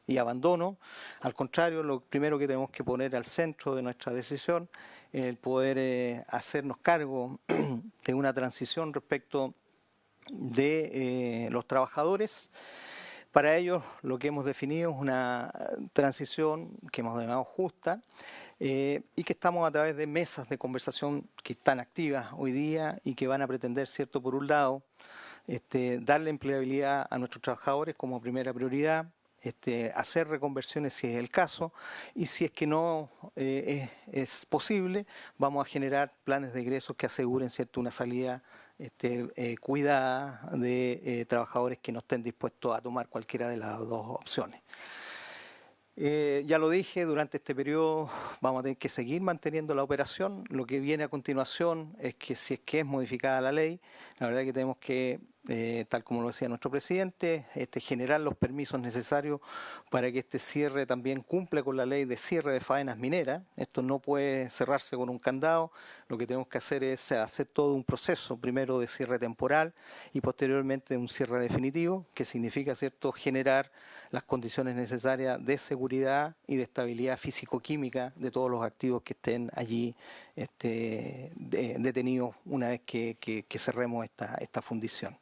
y abandono. Al contrario, lo primero que tenemos que poner al centro de nuestra decisión es el poder hacernos cargo de una transición respecto de los trabajadores. Para ello, lo que hemos definido es una transición que hemos denominado justa, y que estamos a través de mesas de conversación que están activas hoy día y que van a pretender, ¿cierto?, por un lado, darle empleabilidad a nuestros trabajadores como primera prioridad, hacer reconversiones si es el caso, y si es que no es posible, vamos a generar planes de egresos que aseguren, ¿cierto?, una salida cuidada de trabajadores que no estén dispuestos a tomar cualquiera de las dos opciones. Ya lo dije, durante este periodo vamos a tener que seguir manteniendo la operación. Lo que viene a continuación es que si es que es modificada la ley, la verdad es que tenemos que, tal como lo decía nuestro presidente, generar los permisos necesarios para que este cierre también cumpla con la ley de cierre de faenas mineras. Esto no puede cerrarse con un candado. Lo que tenemos que hacer es hacer todo un proceso, primero de cierre temporal y posteriormente un cierre definitivo, que significa, ¿cierto?, generar las condiciones necesarias de seguridad y de estabilidad físico-química de todos los activos que estén allí detenidos una vez que cerremos esta fundición.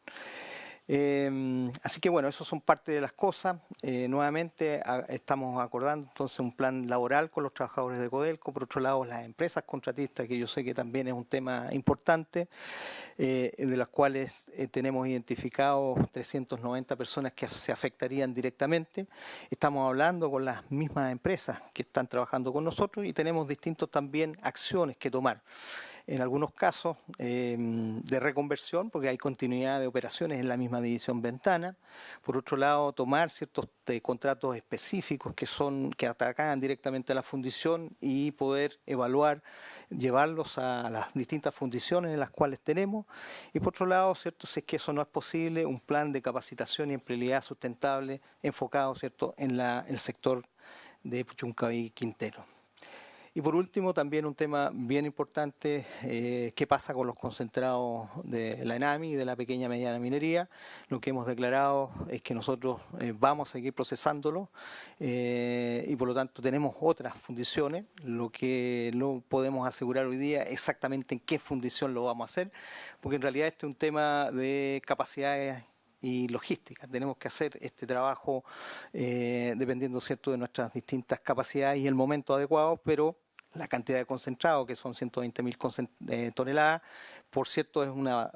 Así que bueno, eso son parte de las cosas. Nuevamente estamos acordando entonces un plan laboral con los trabajadores de Codelco. Por otro lado, las empresas contratistas, que yo sé que también es un tema importante, de las cuales tenemos identificados 390 personas que se afectarían directamente. Estamos hablando con las mismas empresas que están trabajando con nosotros y tenemos distintas también acciones que tomar. En algunos casos de reconversión, porque hay continuidad de operaciones en la misma división Ventana. Por otro lado, tomar ciertos contratos específicos que atacan directamente a la fundición y poder evaluar, llevarlos a las distintas fundiciones en las cuales tenemos. Y por otro lado, ¿cierto?, si es que eso no es posible, un plan de capacitación y empleabilidad sustentable enfocado, ¿cierto?, en el sector de Puchuncaví Quintero. Y por último, también un tema bien importante, qué pasa con los concentrados de la ENAMI y de la pequeña y mediana minería. Lo que hemos declarado es que nosotros vamos a seguir procesándolo y por lo tanto tenemos otras fundiciones. Lo que no podemos asegurar hoy día exactamente en qué fundición lo vamos a hacer, porque en realidad este es un tema de capacidades y logística. Tenemos que hacer este trabajo dependiendo, ¿cierto?, de nuestras distintas capacidades y el momento adecuado, pero la cantidad de concentrado, que son 120.000 toneladas, por cierto, es una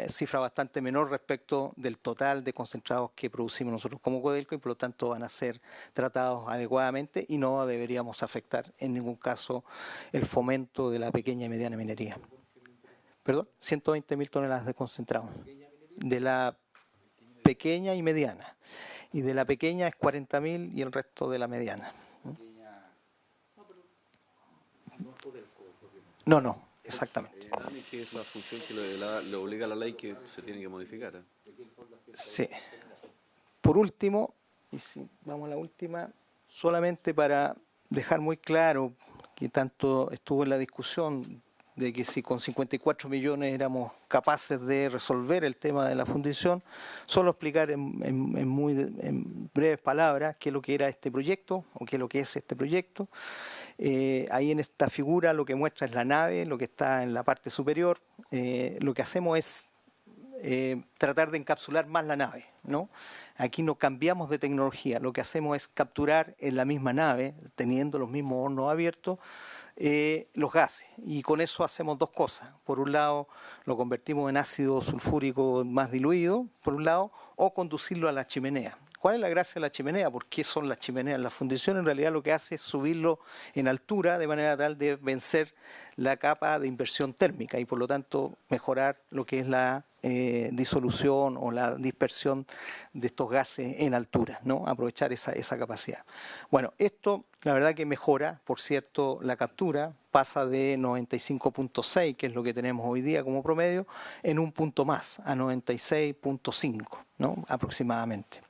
cifra bastante menor respecto del total de concentrados que producimos nosotros como Codelco y por lo tanto van a ser tratados adecuadamente y no deberíamos afectar en ningún caso el fomento de la pequeña y mediana minería. Perdón, 120.000 toneladas de concentrado. De la pequeña y mediana, y de la pequeña es 40.000 y el resto de la mediana. No, exactamente. Que es la función que le obliga a la ley que se tiene que modificar. Sí. Por último, y si vamos a la última, solamente para dejar muy claro que tanto estuvo en la discusión de que si con 54 millones éramos capaces de resolver el tema de la fundición, solo explicar en breves palabras qué es lo que era este proyecto o qué es lo que es este proyecto. Ahí en esta figura lo que muestra es la nave, lo que está en la parte superior. Lo que hacemos es tratar de encapsular más la nave, ¿no? Aquí no cambiamos de tecnología, lo que hacemos es capturar en la misma nave, teniendo los mismos hornos abiertos, los gases, y con eso hacemos dos cosas. Por un lado lo convertimos en ácido sulfúrico más diluido, por un lado, o conducirlo a la chimenea. ¿Cuál es la gracia de la chimenea? ¿Por qué son las chimeneas? La fundición en realidad lo que hace es subirlo en altura de manera tal de vencer la capa de inversión térmica y por lo tanto mejorar lo que es la disolución o la dispersión de estos gases en altura, ¿no? Aprovechar esa capacidad. Bueno, esto la verdad que mejora, por cierto, la captura, pasa de 95.6, que es lo que tenemos hoy día como promedio, en un punto más, a 96.5, ¿no? Aproximadamente.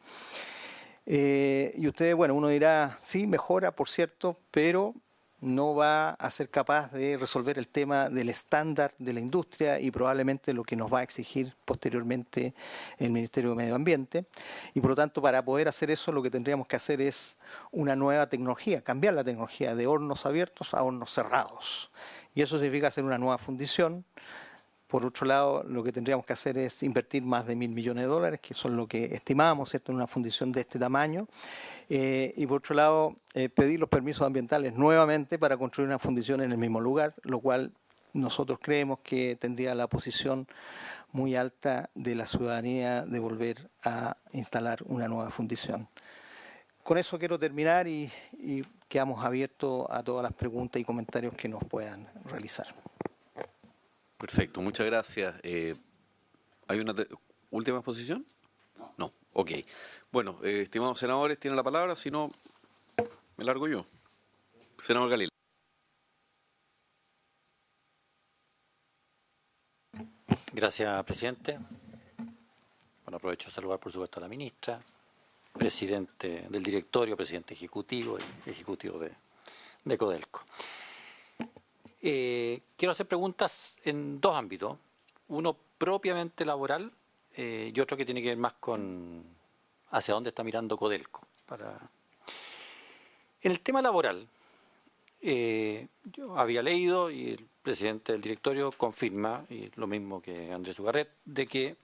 Y ustedes, bueno, uno dirá, sí, mejora, por cierto, pero no va a ser capaz de resolver el tema del estándar de la industria y probablemente lo que nos va a exigir posteriormente el Ministerio de Medio Ambiente. Y por lo tanto, para poder hacer eso, lo que tendríamos que hacer es una nueva tecnología, cambiar la tecnología de hornos abiertos a hornos cerrados. Y eso significa hacer una nueva fundición. Por otro lado, lo que tendríamos que hacer es invertir más de $1.000 millones, que son lo que estimamos, ¿cierto?, en una fundición de este tamaño. Y por otro lado, pedir los permisos ambientales nuevamente para construir una fundición en el mismo lugar, lo cual nosotros creemos que tendría la posición muy alta de la ciudadanía de volver a instalar una nueva fundición. Con eso quiero terminar y quedamos abiertos a todas las preguntas y comentarios que nos puedan realizar. Perfecto, muchas gracias. ¿Hay una última exposición? No, ok. Bueno, estimados senadores, tienen la palabra, si no, me largo yo. Senador Galil. Gracias, presidente. Bueno, aprovecho de saludar, por supuesto, a la ministra, presidente del directorio, presidente ejecutivo y ejecutivo de Codelco. Quiero hacer preguntas en dos ámbitos. Uno propiamente laboral y otro que tiene que ver más con hacia dónde está mirando Codelco. En el tema laboral, yo había leído y el presidente del directorio confirma, y lo mismo que Andrés Ugarret, de que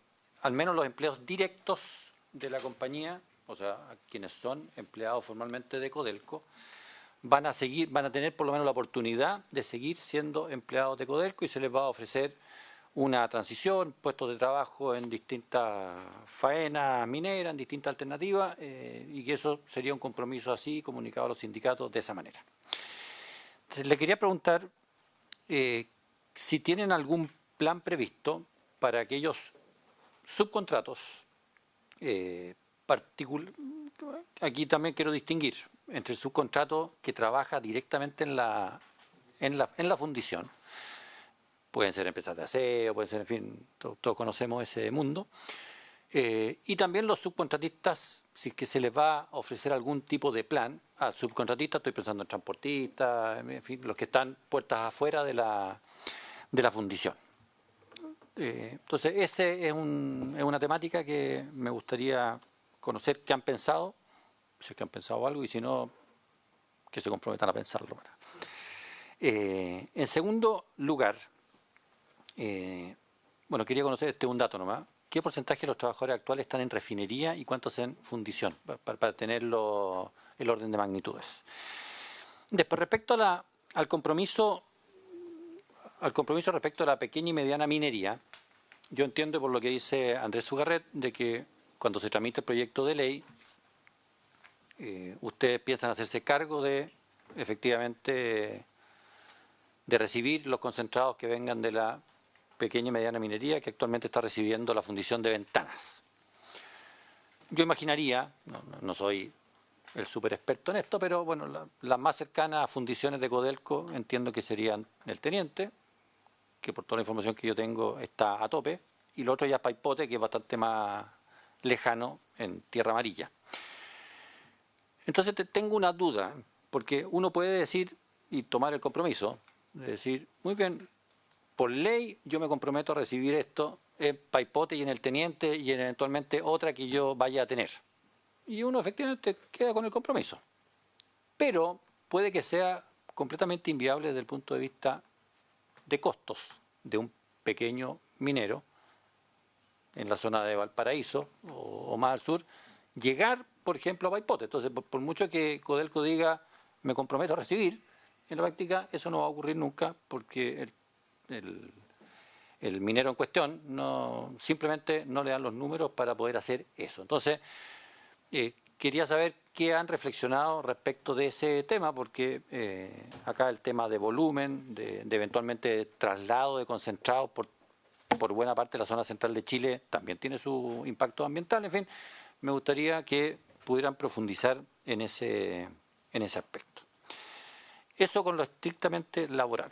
al menos los empleados directos de la compañía, o sea, quienes son empleados formalmente de Codelco, van a tener por lo menos la oportunidad de seguir siendo empleados de Codelco y se les va a ofrecer una transición, puestos de trabajo en distintas faenas mineras, en distintas alternativas, y que eso sería un compromiso así comunicado a los sindicatos de esa manera. Entonces, le quería preguntar si tienen algún plan previsto para aquellos subcontratos aquí también quiero distinguir entre el subcontrato que trabaja directamente en la fundición. Pueden ser empresas de aseo, pueden ser, en fin, todos conocemos ese mundo. Y también los subcontratistas, si es que se les va a ofrecer algún tipo de plan. A subcontratistas estoy pensando en transportistas, en fin, los que están puertas afuera de la fundición. Entonces, esa es una temática que me gustaría conocer qué han pensado, si es que han pensado algo, y si no, que se comprometan a pensarlo. En segundo lugar, bueno, quería conocer un dato nomás. ¿Qué porcentaje de los trabajadores actuales están en refinería y cuántos en fundición? Para tener el orden de magnitudes. Después, respecto al compromiso respecto a la pequeña y mediana minería, yo entiendo por lo que dice Andrés Ugarret de que cuando se tramite el proyecto de ley, ustedes piensan hacerse cargo de, efectivamente, de recibir los concentrados que vengan de la pequeña y mediana minería que actualmente está recibiendo la fundición de Ventanas. Yo imaginaría, no soy el súper experto en esto, pero bueno, las más cercanas a fundiciones de Codelco entiendo que serían el Teniente, que por toda la información que yo tengo está a tope, y lo otro ya es Paipote, que es bastante más lejano en Tierra Amarilla. Entonces tengo una duda, porque uno puede decir, y tomar el compromiso de decir, muy bien, por ley yo me comprometo a recibir esto en Paipote y en el Teniente y en eventualmente otra que yo vaya a tener. Y uno efectivamente queda con el compromiso. Pero puede que sea completamente inviable desde el punto de vista de costos de un pequeño minero en la zona de Valparaíso o más al sur, llegar, por ejemplo, a Paipote. Entonces, por mucho que Codelco diga, me comprometo a recibir, en la práctica eso no va a ocurrir nunca porque el minero en cuestión simplemente no le dan los números para poder hacer eso. Entonces, quería saber qué han reflexionado respecto de ese tema, porque acá el tema de volumen, de eventualmente traslado de concentrados por buena parte de la zona central de Chile, también tiene su impacto ambiental. En fin, me gustaría que pudieran profundizar en ese aspecto. Eso con lo estrictamente laboral.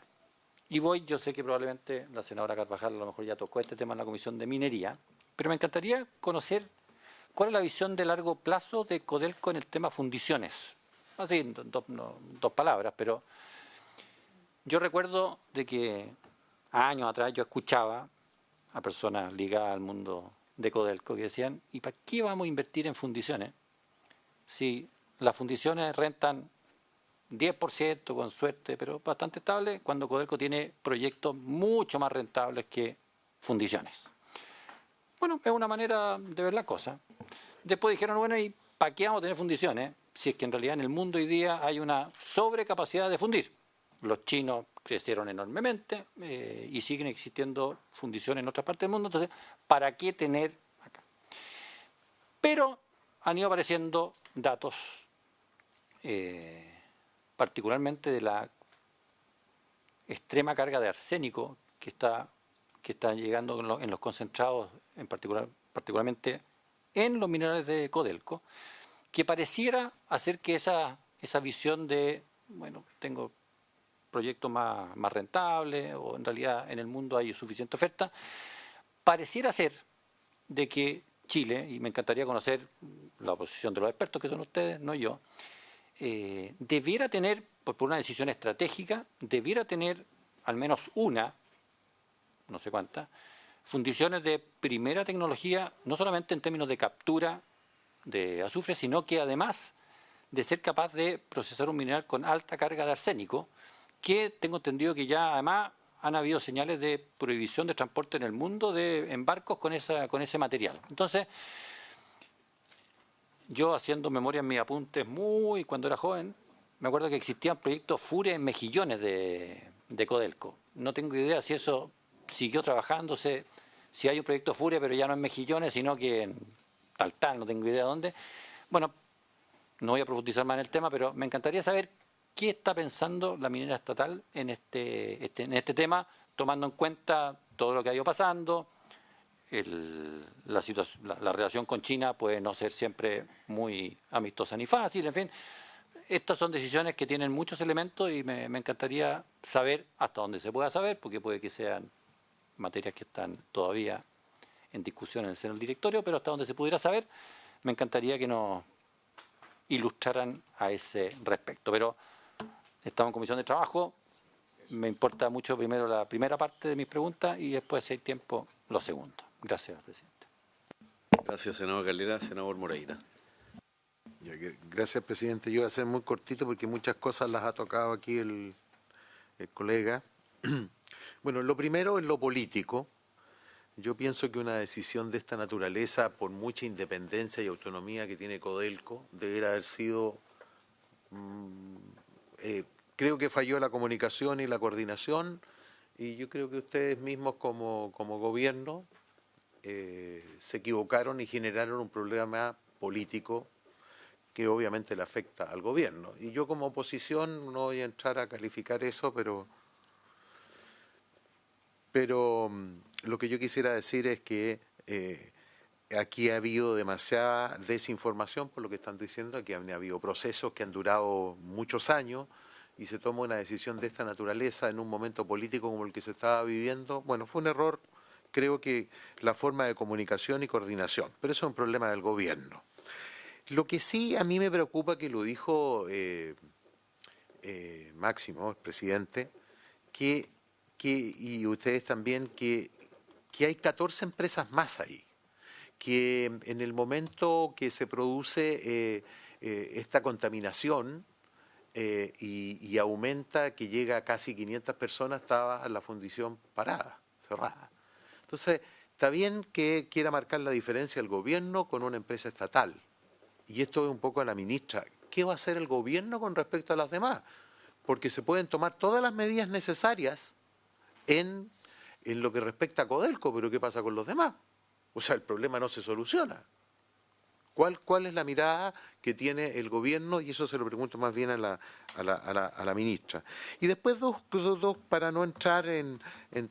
Y yo sé que probablemente la senadora Carvajal a lo mejor ya tocó este tema en la Comisión de Minería, pero me encantaría conocer cuál es la visión de largo plazo de Codelco en el tema fundiciones. Así, dos palabras, pero yo recuerdo de que años atrás yo escuchaba a personas ligadas al mundo de Codelco que decían, ¿y para qué vamos a invertir en fundiciones? Si las fundiciones rentan 10% con suerte, pero bastante estable, cuando Codelco tiene proyectos mucho más rentables que fundiciones. Bueno, es una manera de ver la cosa. Después dijeron, bueno, ¿y para qué vamos a tener fundiciones? Si es que en realidad en el mundo hoy día hay una sobrecapacidad de fundir. Los chinos crecieron enormemente y siguen existiendo fundiciones en otras partes del mundo, entonces, ¿para qué tener acá? Pero han ido apareciendo datos, particularmente de la extrema carga de arsénico que está llegando en los concentrados, particularmente en los minerales de Codelco, que pareciera hacer que esa visión de, bueno, tengo proyectos más rentables o en realidad en el mundo hay suficiente oferta, pareciera ser de que Chile, y me encantaría conocer la posición de los expertos que son ustedes, no yo, debiera tener, por una decisión estratégica, debiera tener al menos una, no sé cuántas, fundiciones de primera tecnología, no solamente en términos de captura de azufre, sino que además de ser capaz de procesar un mineral con alta carga de arsénico, que tengo entendido que ya además han habido señales de prohibición de transporte en el mundo en barcos con ese material. Entonces, yo haciendo memoria en mis apuntes cuando era joven, me acuerdo que existían proyectos FURE en mejillones de Codelco. No tengo idea si eso siguió trabajándose, si hay un proyecto FURE, pero ya no en mejillones, sino que en tal, no tengo idea dónde. Bueno, no voy a profundizar más en el tema, pero me encantaría saber qué está pensando la minera estatal en este tema, tomando en cuenta todo lo que ha ido pasando. La relación con China puede no ser siempre muy amistosa ni fácil, en fin. Estas son decisiones que tienen muchos elementos y me encantaría saber hasta dónde se pueda saber, porque puede que sean materias que están todavía en discusión en el seno del directorio, pero hasta donde se pudiera saber, me encantaría que nos ilustraran a ese respecto. Pero estamos en comisión de trabajo, me importa mucho primero la primera parte de mis preguntas y después, si hay tiempo, lo segundo. Gracias, presidente. Gracias, senador Calera. Senador Moreira. Gracias, presidente. Yo voy a ser muy cortito porque muchas cosas las ha tocado aquí el colega. Bueno, lo primero es lo político. Yo pienso que una decisión de esta naturaleza, por mucha independencia y autonomía que tiene Codelco, debería haber sido... creo que falló la comunicación y la coordinación, y yo creo que ustedes mismos como gobierno se equivocaron y generaron un problema político que obviamente le afecta al gobierno. Y yo como oposición no voy a entrar a calificar eso, pero lo que yo quisiera decir es que aquí ha habido demasiada desinformación por lo que están diciendo, aquí han habido procesos que han durado muchos años y se toma una decisión de esta naturaleza en un momento político como el que se estaba viviendo. Bueno, fue un error, creo que la forma de comunicación y coordinación, pero eso es un problema del gobierno. Lo que sí a mí me preocupa, que lo dijo Máximo, el presidente, y ustedes también, que hay 14 empresas más ahí, que en el momento que se produce esta contaminación y aumenta, que llega a casi 500 personas, estaba la fundición parada, cerrada. Entonces, está bien que quiera marcar la diferencia el gobierno con una empresa estatal. Y esto es un poco a la ministra. ¿Qué va a hacer el gobierno con respecto a las demás? Porque se pueden tomar todas las medidas necesarias en lo que respecta a Codelco, pero ¿qué pasa con los demás? O sea, el problema no se soluciona. ¿Cuál es la mirada que tiene el gobierno? Y eso se lo pregunto más bien a la ministra. Y después dos, para no entrar en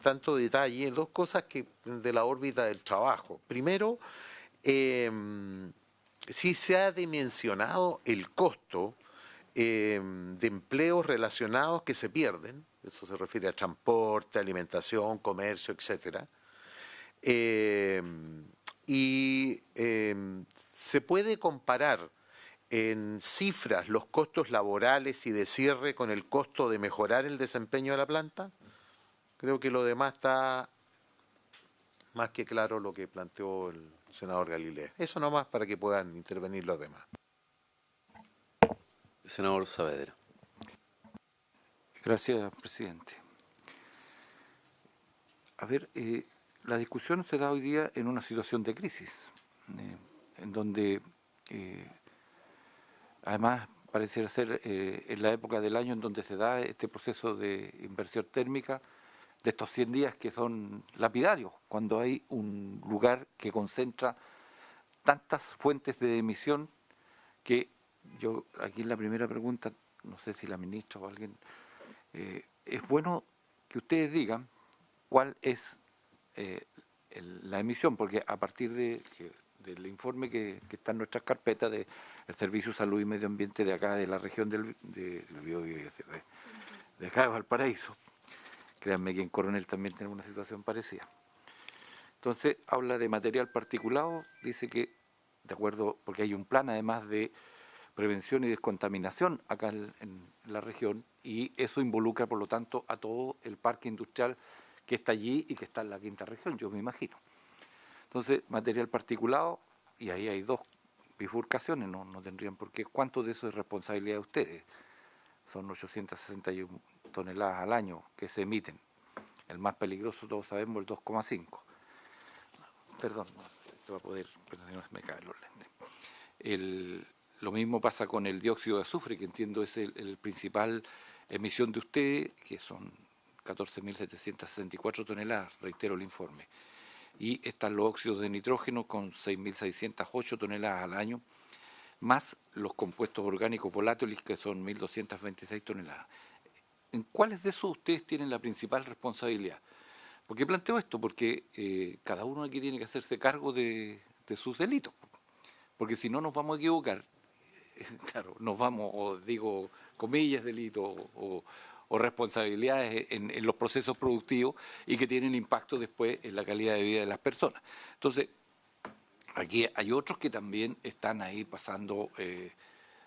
tanto detalle, dos cosas que de la órbita del trabajo. Primero, sí se ha dimensionado el costo de empleos relacionados que se pierden. Eso se refiere a transporte, alimentación, comercio, etcétera. Se puede comparar en cifras los costos laborales y de cierre con el costo de mejorar el desempeño de la planta. Creo que lo demás está más que claro lo que planteó el senador Galilea. Eso nomás para que puedan intervenir los demás. Senador Saavedra. Gracias, presidente. A ver, la discusión se da hoy día en una situación de crisis, en donde además pareciera ser en la época del año en donde se da este proceso de inversión térmica de estos 100 días que son lapidarios, cuando hay un lugar que concentra tantas fuentes de emisión que yo, aquí en la primera pregunta, no sé si la ministra o alguien, es bueno que ustedes digan cuál es la emisión, porque a partir del informe que está en nuestras carpetas del Servicio de Salud y Medio Ambiente de acá, de la región de acá de Valparaíso, créanme que en Coronel también tenemos una situación parecida. Entonces, habla de material particulado, dice que, de acuerdo, porque hay un plan además de prevención y descontaminación acá en la región, y eso involucra, por lo tanto, a todo el parque industrial que está allí y que está en la quinta región, yo me imagino. Entonces, material particulado, y ahí hay dos bifurcaciones, no tendrían por qué. ¿Cuánto de eso es responsabilidad de ustedes? Son 861 toneladas al año que se emiten. El más peligroso, todos sabemos, el 2,5. Perdón, esto va a poder, pero si no se me caen los lentes. Lo mismo pasa con el dióxido de azufre, que entiendo es el principal emisión de ustedes, que son 14.764 toneladas, reitero el informe. Y están los óxidos de nitrógeno con 6.608 toneladas al año, más los compuestos orgánicos volátiles, que son 1.226 toneladas. ¿En cuáles de esos ustedes tienen la principal responsabilidad? ¿Por qué planteo esto? Porque cada uno aquí tiene que hacerse cargo de sus delitos. Porque si no nos vamos a equivocar, claro, nos vamos, o digo, comillas, delitos o responsabilidades en los procesos productivos y que tienen impacto después en la calidad de vida de las personas. Entonces, aquí hay otros que también están ahí pasando,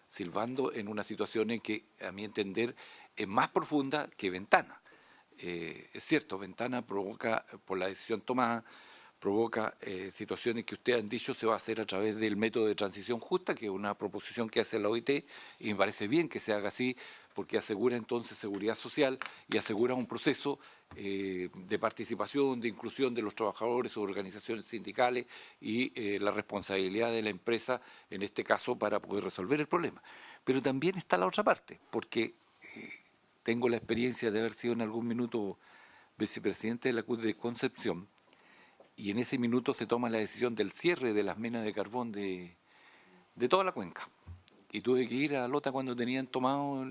silbando en una situación en que, a mi entender, es más profunda que Ventana. Es cierto, Ventana provoca, por la decisión tomada, provoca situaciones que ustedes han dicho se va a hacer a través del método de transición justa, que es una proposición que hace la OIT, y me parece bien que se haga así, porque asegura entonces seguridad social y asegura un proceso de participación, de inclusión de los trabajadores o organizaciones sindicales y la responsabilidad de la empresa, en este caso, para poder resolver el problema. Pero también está la otra parte, porque tengo la experiencia de haber sido en algún minuto vicepresidente de la CUT de Concepción, y en ese minuto se toma la decisión del cierre de las minas de carbón de toda la cuenca. Y tuve que ir a Lota cuando tenían tomado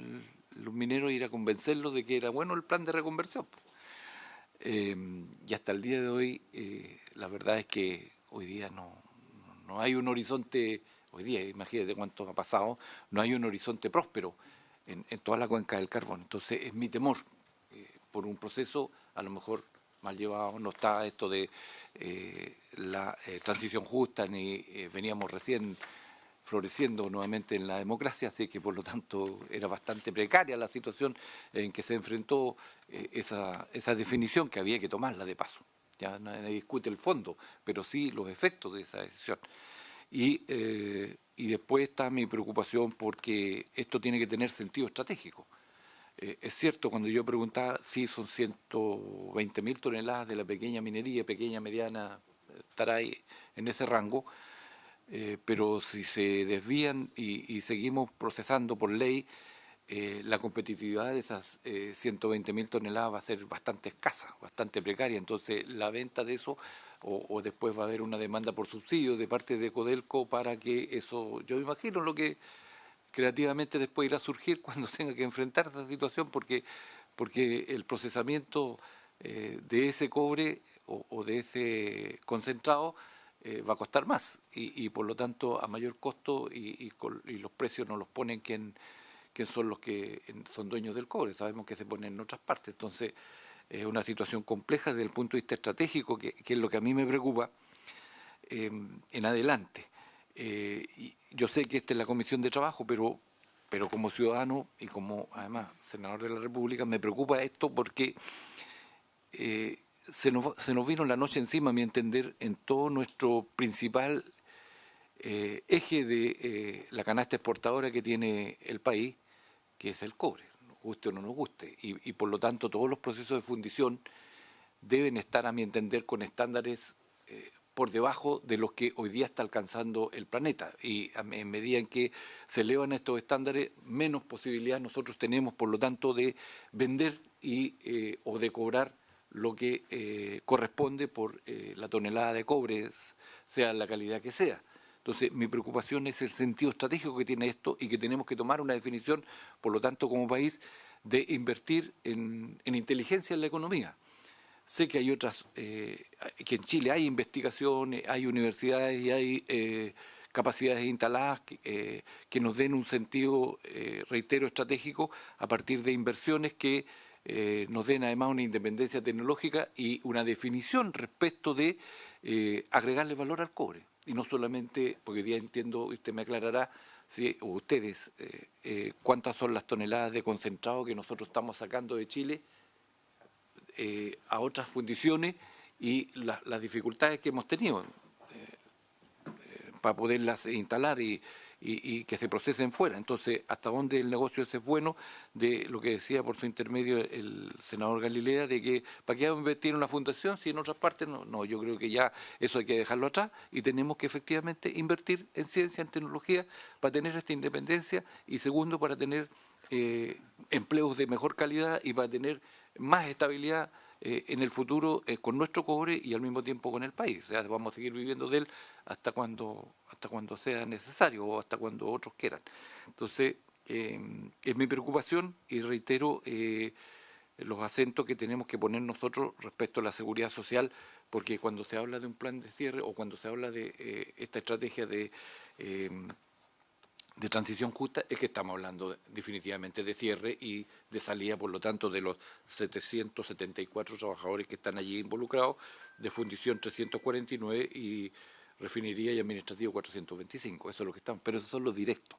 los mineros, ir a convencerlos de que era bueno el plan de reconversión. Y hasta el día de hoy, la verdad es que hoy día no hay un horizonte, hoy día, imagínate cuánto ha pasado, no hay un horizonte próspero en toda la cuenca del carbón. Entonces es mi temor, por un proceso a lo mejor mal llevado, no está esto de la transición justa, ni veníamos recién floreciendo nuevamente en la democracia, así que por lo tanto era bastante precaria la situación en que se enfrentó esa definición que había que tomarla de paso. Ya nadie discute el fondo, pero sí los efectos de esa decisión. Y después está mi preocupación porque esto tiene que tener sentido estratégico. Es cierto, cuando yo preguntaba si son 120.000 toneladas de la pequeña minería, pequeña, mediana, estará ahí en ese rango, pero si se desvían y seguimos procesando por ley, la competitividad de esas 120.000 toneladas va a ser bastante escasa, bastante precaria. Entonces, la venta de eso, o después va a haber una demanda por subsidio de parte de Codelco para que eso, yo me imagino lo que creativamente después irá a surgir cuando tenga que enfrentar esta situación, porque el procesamiento de ese cobre o de ese concentrado va a costar más y por lo tanto a mayor costo y los precios nos los ponen quien son los que son dueños del cobre, sabemos que se ponen en otras partes, entonces es una situación compleja desde el punto de vista estratégico, que es lo que a mí me preocupa en adelante. Y yo sé que esta es la Comisión de Trabajo, pero como ciudadano y como además senador de la República me preocupa esto porque se nos vino la noche encima, a mi entender, en todo nuestro principal eje de la canasta exportadora que tiene el país, que es el cobre, nos guste o no nos guste, y por lo tanto todos los procesos de fundición deben estar, a mi entender, con estándares por debajo de los que hoy día está alcanzando el planeta, y en medida en que se elevan estos estándares, menos posibilidades nosotros tenemos, por lo tanto, de vender o de cobrar lo que corresponde por la tonelada de cobre, sea la calidad que sea. Entonces, mi preocupación es el sentido estratégico que tiene esto y que tenemos que tomar una definición, por lo tanto, como país, de invertir en inteligencia en la economía. Sé que hay otras, que en Chile hay investigaciones, hay universidades y hay capacidades instaladas que nos den un sentido, reitero, estratégico a partir de inversiones que nos den además una independencia tecnológica y una definición respecto de agregarle valor al cobre. Y no solamente, porque hoy día entiendo, usted me aclarará, o ustedes, cuántas son las toneladas de concentrado que nosotros estamos sacando de Chile a otras fundiciones y las dificultades que hemos tenido para poderlas instalar y que se procesen fuera. Entonces, ¿hasta dónde el negocio ese es bueno? De lo que decía por su intermedio el senador Galilea, de que ¿para qué vamos a invertir en una fundación si en otras partes no? No, yo creo que ya eso hay que dejarlo atrás y tenemos que efectivamente invertir en ciencia, en tecnología, para tener esta independencia y segundo, para tener empleos de mejor calidad y para tener más estabilidad en el futuro con nuestro cobre y al mismo tiempo con el país. O sea, vamos a seguir viviendo de él hasta cuando sea necesario o hasta cuando otros quieran. Entonces, es mi preocupación y reitero los acentos que tenemos que poner nosotros respecto a la seguridad social, porque cuando se habla de un plan de cierre o cuando se habla de esta estrategia de transición justa, es que estamos hablando definitivamente de cierre y de salida, por lo tanto, de los 774 trabajadores que están allí involucrados, de fundición 349 y refinería y administrativo 425. Eso es lo que estamos, pero esos son los directos.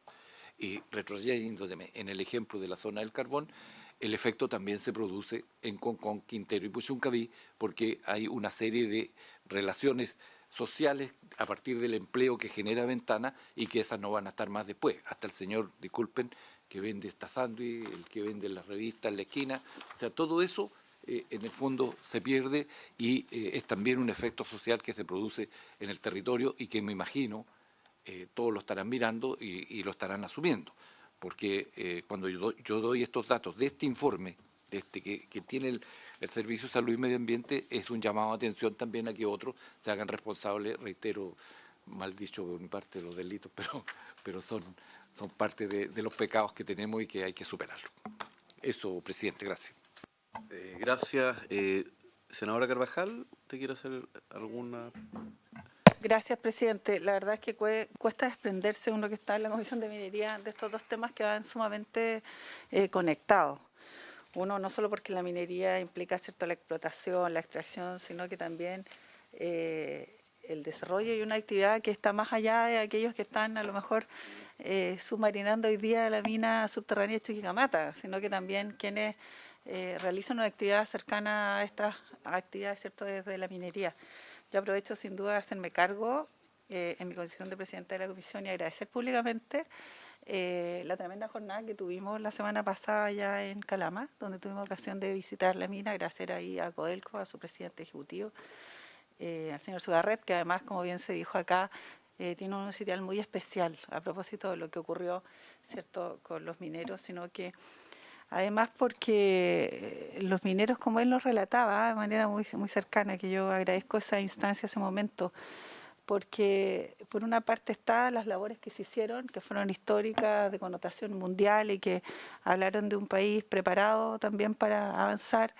Y retrocediéndome en el ejemplo de la zona del carbón, el efecto también se produce en Concón, Quintero y Puchuncaví, porque hay una serie de relaciones sociales a partir del empleo que genera Ventana y que esas no van a estar más después. Hasta el señor, disculpen, que vende esta sándwich, el que vende las revistas en la esquina, o sea, todo eso en el fondo se pierde y es también un efecto social que se produce en el territorio y que me imagino todos lo estarán mirando y lo estarán asumiendo, porque cuando yo doy estos datos de este informe, que tiene el Servicio de Salud y Medio Ambiente, es un llamado a atención también a que otros se hagan responsables, reitero, mal dicho por mi parte los delitos, pero son parte de los pecados que tenemos y que hay que superarlo. Eso, presidente, gracias. Gracias. Senadora Carvajal, ¿usted quiere hacer alguna...? Gracias, presidente. La verdad es que cuesta desprenderse uno que está en la Comisión de Minería de estos dos temas que van sumamente conectados. Uno, no solo porque la minería implica, ¿cierto?, la explotación, la extracción, sino que también el desarrollo y una actividad que está más allá de aquellos que están a lo mejor submarinando hoy día la mina subterránea de Chuquicamata, sino que también quienes realizan una actividad cercana a estas actividades, ¿cierto?, desde la minería. Yo aprovecho sin duda de hacerme cargo en mi condición de presidenta de la comisión y agradecer públicamente la tremenda jornada que tuvimos la semana pasada ya en Calama, donde tuvimos ocasión de visitar la mina, agradecer ahí a Codelco, a su presidente ejecutivo, al señor Zugarret, que además, como bien se dijo acá, tiene un sitial muy especial a propósito de lo que ocurrió, ¿cierto?, con los mineros, sino que además porque los mineros, como él nos relataba de manera muy, muy cercana, que yo agradezco esa instancia, ese momento, porque por una parte está las labores que se hicieron, que fueron históricas, de connotación mundial y que hablaron de un país preparado también para avanzar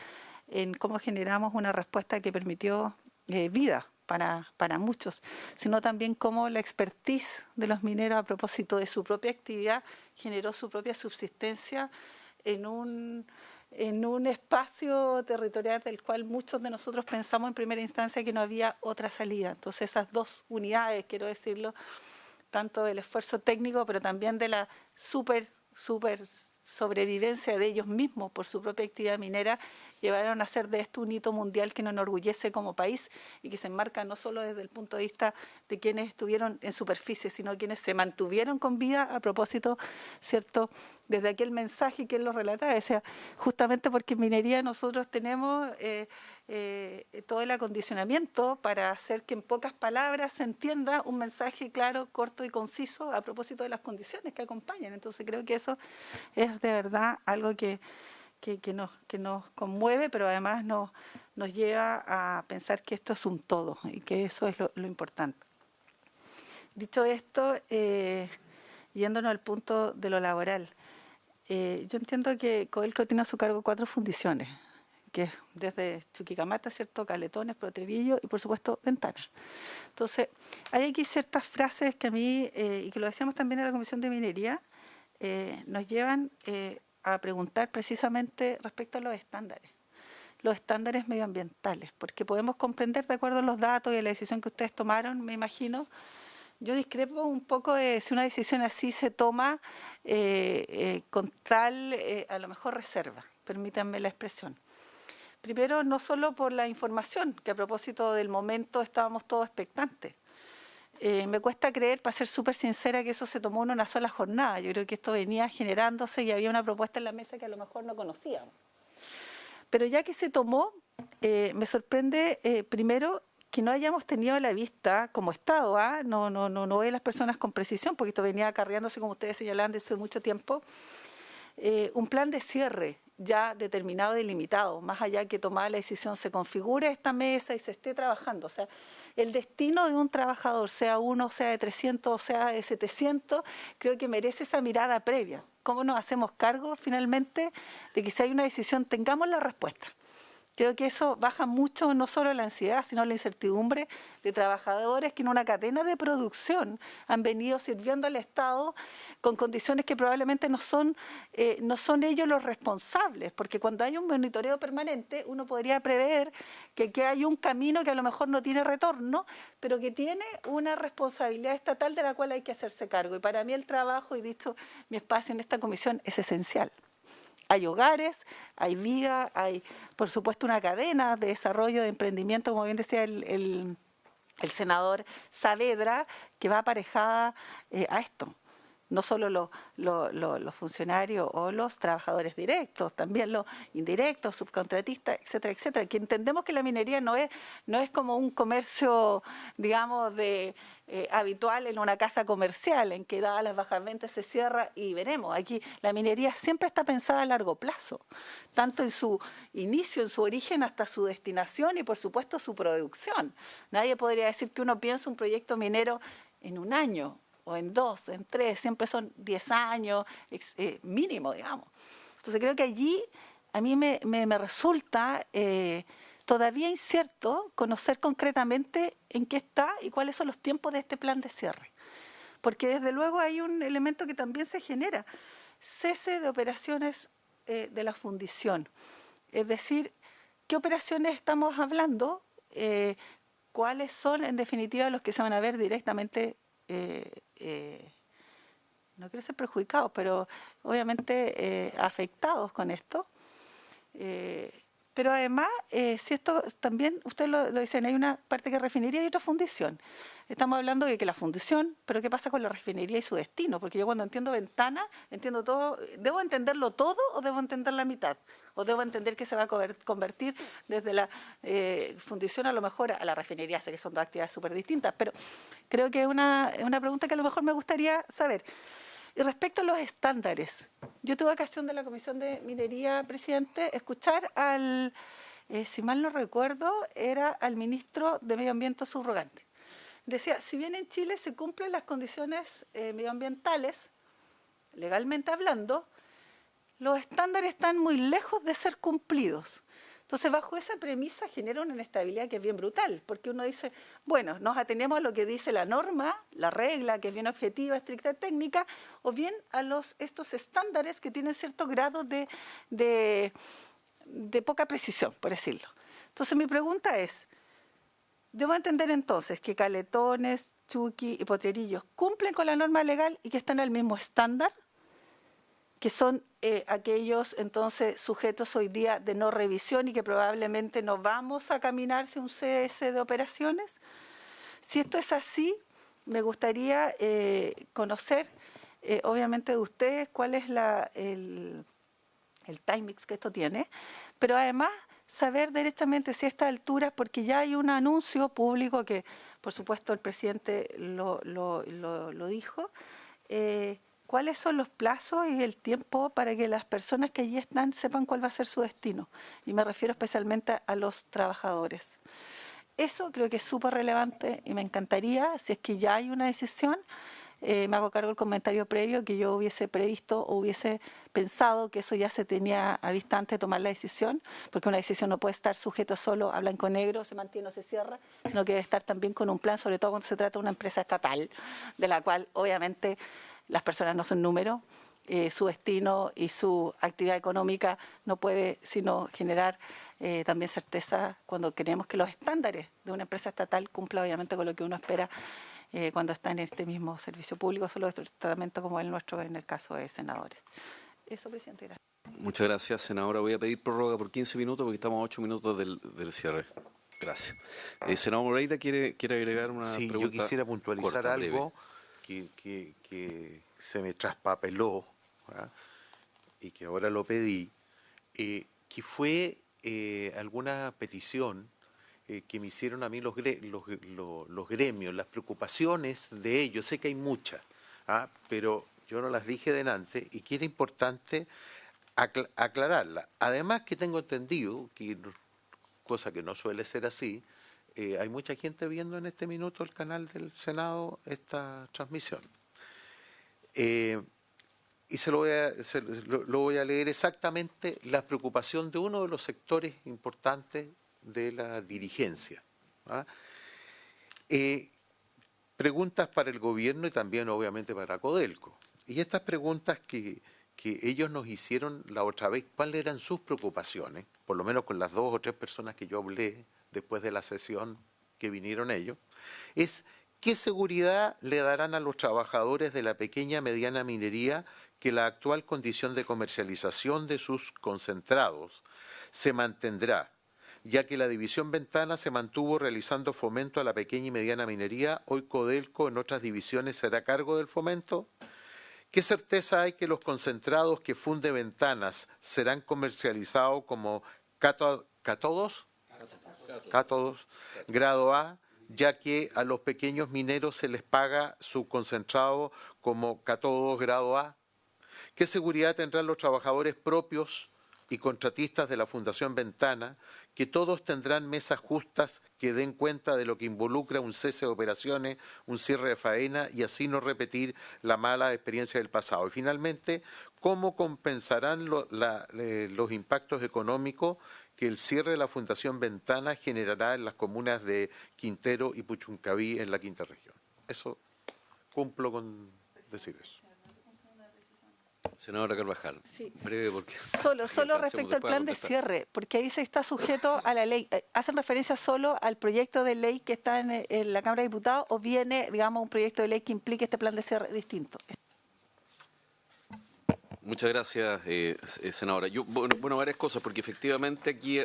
en cómo generamos una respuesta que permitió vida para muchos, sino también cómo la expertise de los mineros a propósito de su propia actividad generó su propia subsistencia en un espacio territorial del cual muchos de nosotros pensamos en primera instancia que no había otra salida. Entonces esas dos unidades, quiero decirlo, tanto del esfuerzo técnico, pero también de la súper sobrevivencia de ellos mismos por su propia actividad minera, llevaron a hacer de esto un hito mundial que nos enorgullece como país y que se enmarca no solo desde el punto de vista de quienes estuvieron en superficie, sino quienes se mantuvieron con vida a propósito, ¿cierto?, desde aquel mensaje que él lo relataba, o sea, justamente porque en minería nosotros tenemos todo el acondicionamiento para hacer que en pocas palabras se entienda un mensaje claro, corto y conciso a propósito de las condiciones que acompañan. Entonces creo que eso es de verdad algo que nos conmueve, pero además nos lleva a pensar que esto es un todo y que eso es lo importante. Dicho esto, yéndonos al punto de lo laboral, yo entiendo que Codelco tiene a su cargo 4 fundiciones, que es desde Chuquicamata, ¿cierto?, Caletones, Potrerillos y por supuesto Ventanas. Entonces, hay aquí ciertas frases que a mí, y que lo decíamos también en la Comisión de Minería, nos llevan a preguntar precisamente respecto a los estándares medioambientales, porque podemos comprender de acuerdo a los datos y a la decisión que ustedes tomaron, me imagino. Yo discrepo un poco de si una decisión así se toma con tal, a lo mejor, reserva, permítanme la expresión. Primero, no solo por la información, que a propósito del momento estábamos todos expectantes. Me cuesta creer, para ser súper sincera, que eso se tomó en una sola jornada. Yo creo que esto venía generándose y había una propuesta en la mesa que a lo mejor no conocíamos. Pero ya que se tomó, me sorprende, primero, que no hayamos tenido a la vista como Estado, no ve las personas con precisión, porque esto venía acarreándose, como ustedes señalaban, desde mucho tiempo, un plan de cierre ya determinado y delimitado, más allá que tomada la decisión, se configure esta mesa y se esté trabajando. O sea, el destino de un trabajador, sea uno, sea de 300, o sea de 700, creo que merece esa mirada previa. ¿Cómo nos hacemos cargo finalmente de que si hay una decisión tengamos la respuesta? Creo que eso baja mucho no solo la ansiedad, sino la incertidumbre de trabajadores que en una cadena de producción han venido sirviendo al Estado con condiciones que probablemente no son ellos los responsables, porque cuando hay un monitoreo permanente uno podría prever que hay un camino que a lo mejor no tiene retorno, pero que tiene una responsabilidad estatal de la cual hay que hacerse cargo. Y para mí el trabajo, y dicho mi espacio en esta comisión, es esencial. Hay hogares, hay vida, hay por supuesto una cadena de desarrollo de emprendimiento, como bien decía el senador Saavedra, que va aparejada a esto. No solo los funcionarios o los trabajadores directos, también los indirectos, subcontratistas, etcétera, etcétera. Que entendemos que la minería no es como un comercio, digamos, habitual en una casa comercial, en que dadas las bajas ventas se cierra y veremos. Aquí la minería siempre está pensada a largo plazo, tanto en su inicio, en su origen, hasta su destinación y por supuesto su producción. Nadie podría decir que uno piensa un proyecto minero en un año, o en 2, en 3, siempre son 10 años mínimo, digamos. Entonces creo que allí a mí me resulta todavía incierto conocer concretamente en qué está y cuáles son los tiempos de este plan de cierre. Porque desde luego hay un elemento que también se genera, cese de operaciones de la fundición. Es decir, ¿qué operaciones estamos hablando? cuáles son en definitiva los que se van a ver directamente, no quiero ser perjudicados, pero obviamente afectados con esto. Pero además, si esto también, usted lo dicen, hay una parte que es refinería y otra fundición. Estamos hablando de que la fundición, pero ¿qué pasa con la refinería y su destino? Porque yo cuando entiendo ventana, entiendo todo, ¿debo entenderlo todo o debo entender la mitad? ¿O debo entender que se va a convertir desde la fundición a lo mejor a la refinería? Sé que son dos actividades súper distintas, pero creo que es una pregunta que a lo mejor me gustaría saber. Y respecto a los estándares, yo tuve ocasión de la Comisión de Minería, presidente, escuchar al, si mal no recuerdo, era al ministro de Medio Ambiente subrogante. Decía, si bien en Chile se cumplen las condiciones medioambientales, legalmente hablando, los estándares están muy lejos de ser cumplidos. Entonces, bajo esa premisa genera una inestabilidad que es bien brutal, porque uno dice, bueno, nos atenemos a lo que dice la norma, la regla, que es bien objetiva, estricta, técnica, o bien a estos estándares que tienen cierto grado de poca precisión, por decirlo. Entonces, mi pregunta es, ¿debo entender entonces que Caletones, Chuqui y Potrerillos cumplen con la norma legal y que están al mismo estándar? Que son aquellos entonces sujetos hoy día de no revisión y que probablemente no vamos a caminar hacia un cese de operaciones. Si esto es así, me gustaría conocer, obviamente de ustedes, cuál es el time mix que esto tiene, pero además saber derechamente si a estas alturas, porque ya hay un anuncio público que, por supuesto, el presidente lo dijo, ¿cuáles son los plazos y el tiempo para que las personas que allí están sepan cuál va a ser su destino? Y me refiero especialmente a los trabajadores. Eso creo que es súper relevante y me encantaría, si es que ya hay una decisión, me hago cargo del comentario previo, que yo hubiese previsto o hubiese pensado que eso ya se tenía a vista antes de tomar la decisión, porque una decisión no puede estar sujeta solo a blanco-negro, se mantiene o se cierra, sino que debe estar también con un plan, sobre todo cuando se trata de una empresa estatal, de la cual obviamente las personas no son números, su destino y su actividad económica no puede sino generar también certeza cuando queremos que los estándares de una empresa estatal cumplan obviamente con lo que uno espera cuando está en este mismo servicio público, solo de tratamiento como el nuestro en el caso de senadores. Eso, presidente, gracias. Muchas gracias, senadora. Voy a pedir prórroga por 15 minutos porque estamos a 8 minutos del cierre. Gracias. Senador Moreira, ¿quiere agregar una pregunta? Sí, yo quisiera puntualizar corta, algo que se me traspapeló, ¿verdad? Y que ahora lo pedí, que fue alguna petición que me hicieron a mí los gremios, las preocupaciones de ellos. Sé que hay muchas, pero yo no las dije delante y que era importante aclararla. Además que tengo entendido, cosa que no suele ser así, hay mucha gente viendo en este minuto el canal del Senado esta transmisión. Y lo voy a leer exactamente la preocupación de uno de los sectores importantes de la dirigencia. Preguntas para el gobierno y también obviamente para Codelco. Y estas preguntas que ellos nos hicieron la otra vez, ¿cuáles eran sus preocupaciones? Por lo menos con las 2 o 3 personas que yo hablé después de la sesión que vinieron ellos, es ¿qué seguridad le darán a los trabajadores de la pequeña y mediana minería que la actual condición de comercialización de sus concentrados se mantendrá, ya que la división Ventana se mantuvo realizando fomento a la pequeña y mediana minería? Hoy Codelco en otras divisiones será a cargo del fomento. ¿Qué certeza hay que los concentrados que funde Ventanas serán comercializados como cátodos grado A, ya que a los pequeños mineros se les paga su concentrado como cátodos grado A? ¿Qué seguridad tendrán los trabajadores propios y contratistas de la Fundación Ventana, que todos tendrán mesas justas que den cuenta de lo que involucra un cese de operaciones, un cierre de faena y así no repetir la mala experiencia del pasado? Y finalmente, ¿cómo compensarán los impactos económicos que el cierre de la Fundación Ventana generará en las comunas de Quintero y Puchuncaví en la quinta región? Eso, cumplo con decir eso. Senadora Carvajal, Sí. breve porque... Solo alcancemos respecto al después a plan de contestar. cierre, porque ahí se está sujeto a la ley. ¿Hacen referencia solo al proyecto de ley que está en la Cámara de Diputados o viene, digamos, un proyecto de ley que implique este plan de cierre distinto? Muchas gracias, senadora. Bueno, varias cosas, porque efectivamente aquí,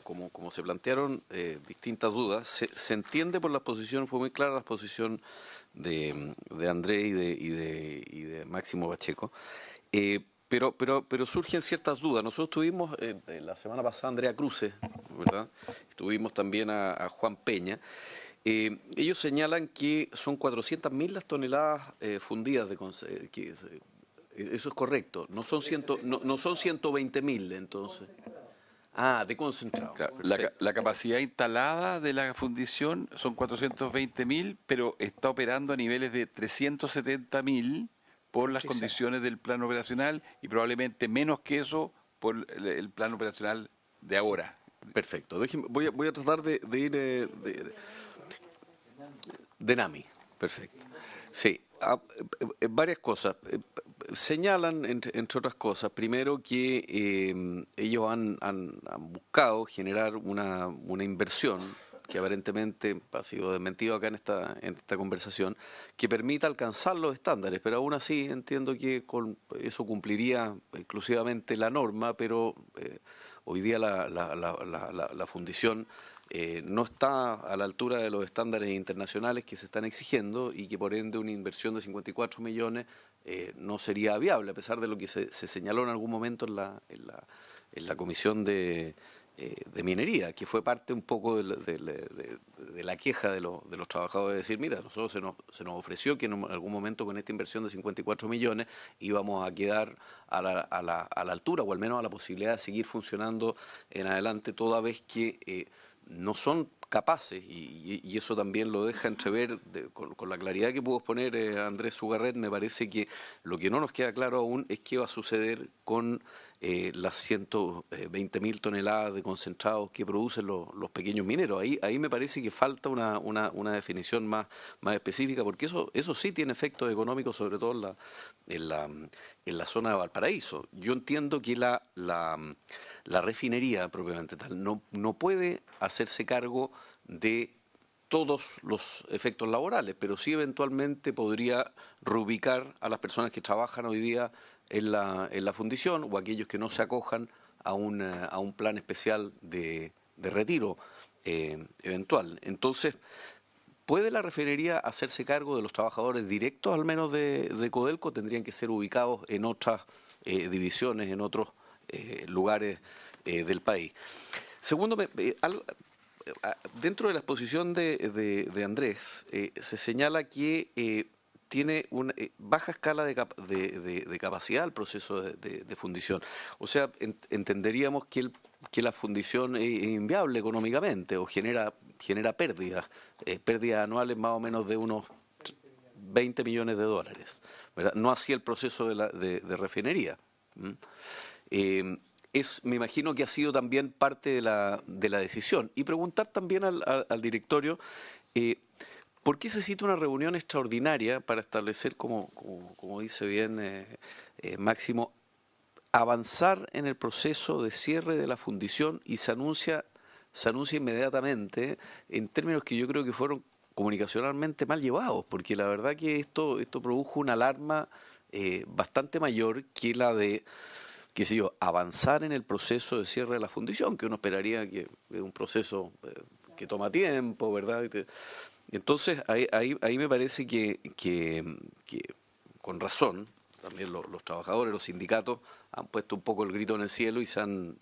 como se plantearon distintas dudas, se entiende por la exposición, fue muy clara la exposición de Andrés y de Máximo Pacheco, pero surgen ciertas dudas. Nosotros tuvimos la semana pasada a Andrea Cruces, ¿verdad? Tuvimos también a Juan Peña. Ellos señalan que son 400.000 las toneladas fundidas eso es correcto, no son 120.000 entonces. Ah, de concentrado. Claro, Perfecto. la capacidad instalada de la fundición son 420.000, pero está operando a niveles de 370.000 por las condiciones del plan operacional y probablemente menos que eso por el plan operacional de ahora. Perfecto. Voy a tratar de ir de NAMI. Perfecto. Sí, varias cosas. Señalan, entre otras cosas, primero que ellos han buscado generar una inversión que aparentemente ha sido desmentido acá en esta conversación, que permita alcanzar los estándares, pero aún así entiendo que con eso cumpliría exclusivamente la norma, pero hoy día la fundición no está a la altura de los estándares internacionales que se están exigiendo y que por ende una inversión de 54 millones no sería viable, a pesar de lo que se señaló en algún momento en la comisión de minería, que fue parte un poco de la queja de los trabajadores, de decir, mira, nosotros se nos ofreció que en algún momento con esta inversión de 54 millones íbamos a quedar a la altura, o al menos a la posibilidad de seguir funcionando en adelante, toda vez que no son capaces, y eso también lo deja entrever con la claridad que pudo exponer Andrés Sugarret. Me parece que lo que no nos queda claro aún es qué va a suceder con las 120.000 toneladas de concentrados que producen los pequeños mineros. Ahí me parece que falta una definición más específica, porque eso sí tiene efectos económicos, sobre todo en la zona de Valparaíso. Yo entiendo que la refinería propiamente tal no puede hacerse cargo de todos los efectos laborales, pero sí eventualmente podría reubicar a las personas que trabajan hoy día en la fundición o aquellos que no se acojan a un plan especial de retiro eventual. Entonces, ¿puede la refinería hacerse cargo de los trabajadores directos, al menos de Codelco? Tendrían que ser ubicados en otras divisiones, en otros lugares del país. Segundo, dentro de la exposición de Andrés, se señala que tiene una baja escala de capacidad el proceso de fundición. O sea, entenderíamos que la fundición es inviable económicamente o genera pérdidas anuales más o menos de unos 20 millones de dólares, ¿verdad? No así el proceso de refinería. Me imagino que ha sido también parte de la decisión. Y preguntar también al directorio, ¿por qué se cita una reunión extraordinaria para establecer, como dice bien Máximo, avanzar en el proceso de cierre de la fundición y se anuncia inmediatamente en términos que yo creo que fueron comunicacionalmente mal llevados? Porque la verdad que esto produjo una alarma bastante mayor que la de, qué sé yo, avanzar en el proceso de cierre de la fundición, que uno esperaría que es un proceso que toma tiempo, ¿verdad? Entonces, ahí me parece que con razón, también los trabajadores, los sindicatos han puesto un poco el grito en el cielo y se han,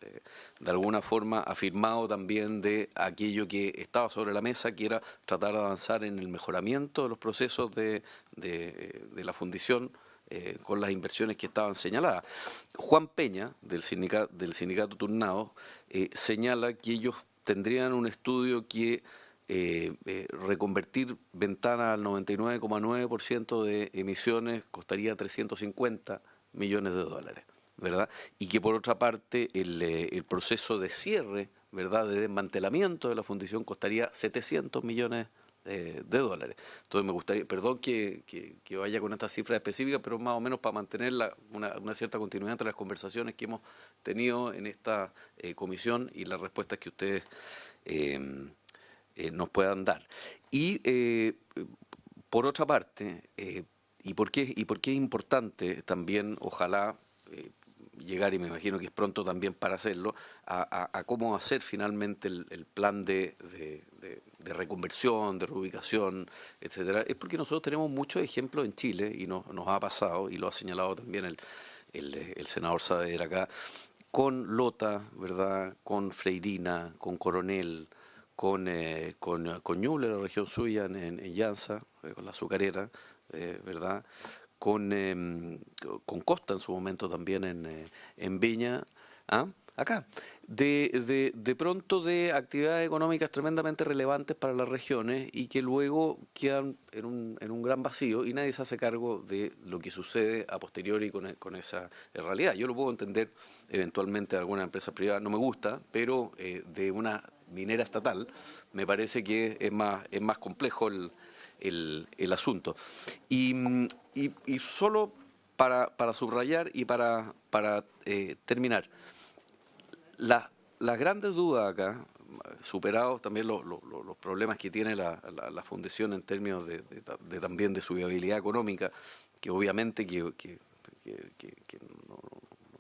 de alguna forma, afirmado también de aquello que estaba sobre la mesa, que era tratar de avanzar en el mejoramiento de los procesos de la fundición, con las inversiones que estaban señaladas. Juan Peña, del sindicato Turnado, señala que ellos tendrían un estudio que reconvertir Ventana al 99,9% de emisiones costaría 350 millones de dólares, ¿verdad? Y que por otra parte el proceso de cierre, ¿verdad?, de desmantelamiento de la fundición costaría 700 millones de dólares. Entonces me gustaría, perdón que vaya con esta cifra específica, pero más o menos para mantener una cierta continuidad entre las conversaciones que hemos tenido en esta comisión y las respuestas que ustedes nos puedan dar. Y por otra parte, ¿y por qué es importante también, ojalá, llegar, y me imagino que es pronto también para hacerlo, a cómo hacer finalmente el plan de reconversión, de reubicación, etcétera? Es porque nosotros tenemos muchos ejemplos en Chile, y nos ha pasado, y lo ha señalado también el senador Saavedra acá, con Lota, ¿verdad?, con Freirina, con Coronel, con Ñuble, la región suya, en Llanza, con la azucarera, ¿verdad?, con Costa en su momento también en Viña, acá, de pronto de actividades económicas tremendamente relevantes para las regiones y que luego quedan en un gran vacío y nadie se hace cargo de lo que sucede a posteriori con esa realidad. Yo lo puedo entender eventualmente de alguna empresa privada, no me gusta, pero de una minera estatal me parece que es más complejo el asunto. Y solo para subrayar y para terminar, las grandes dudas acá, superados también los problemas que tiene la Fundación en términos también de su viabilidad económica, que obviamente que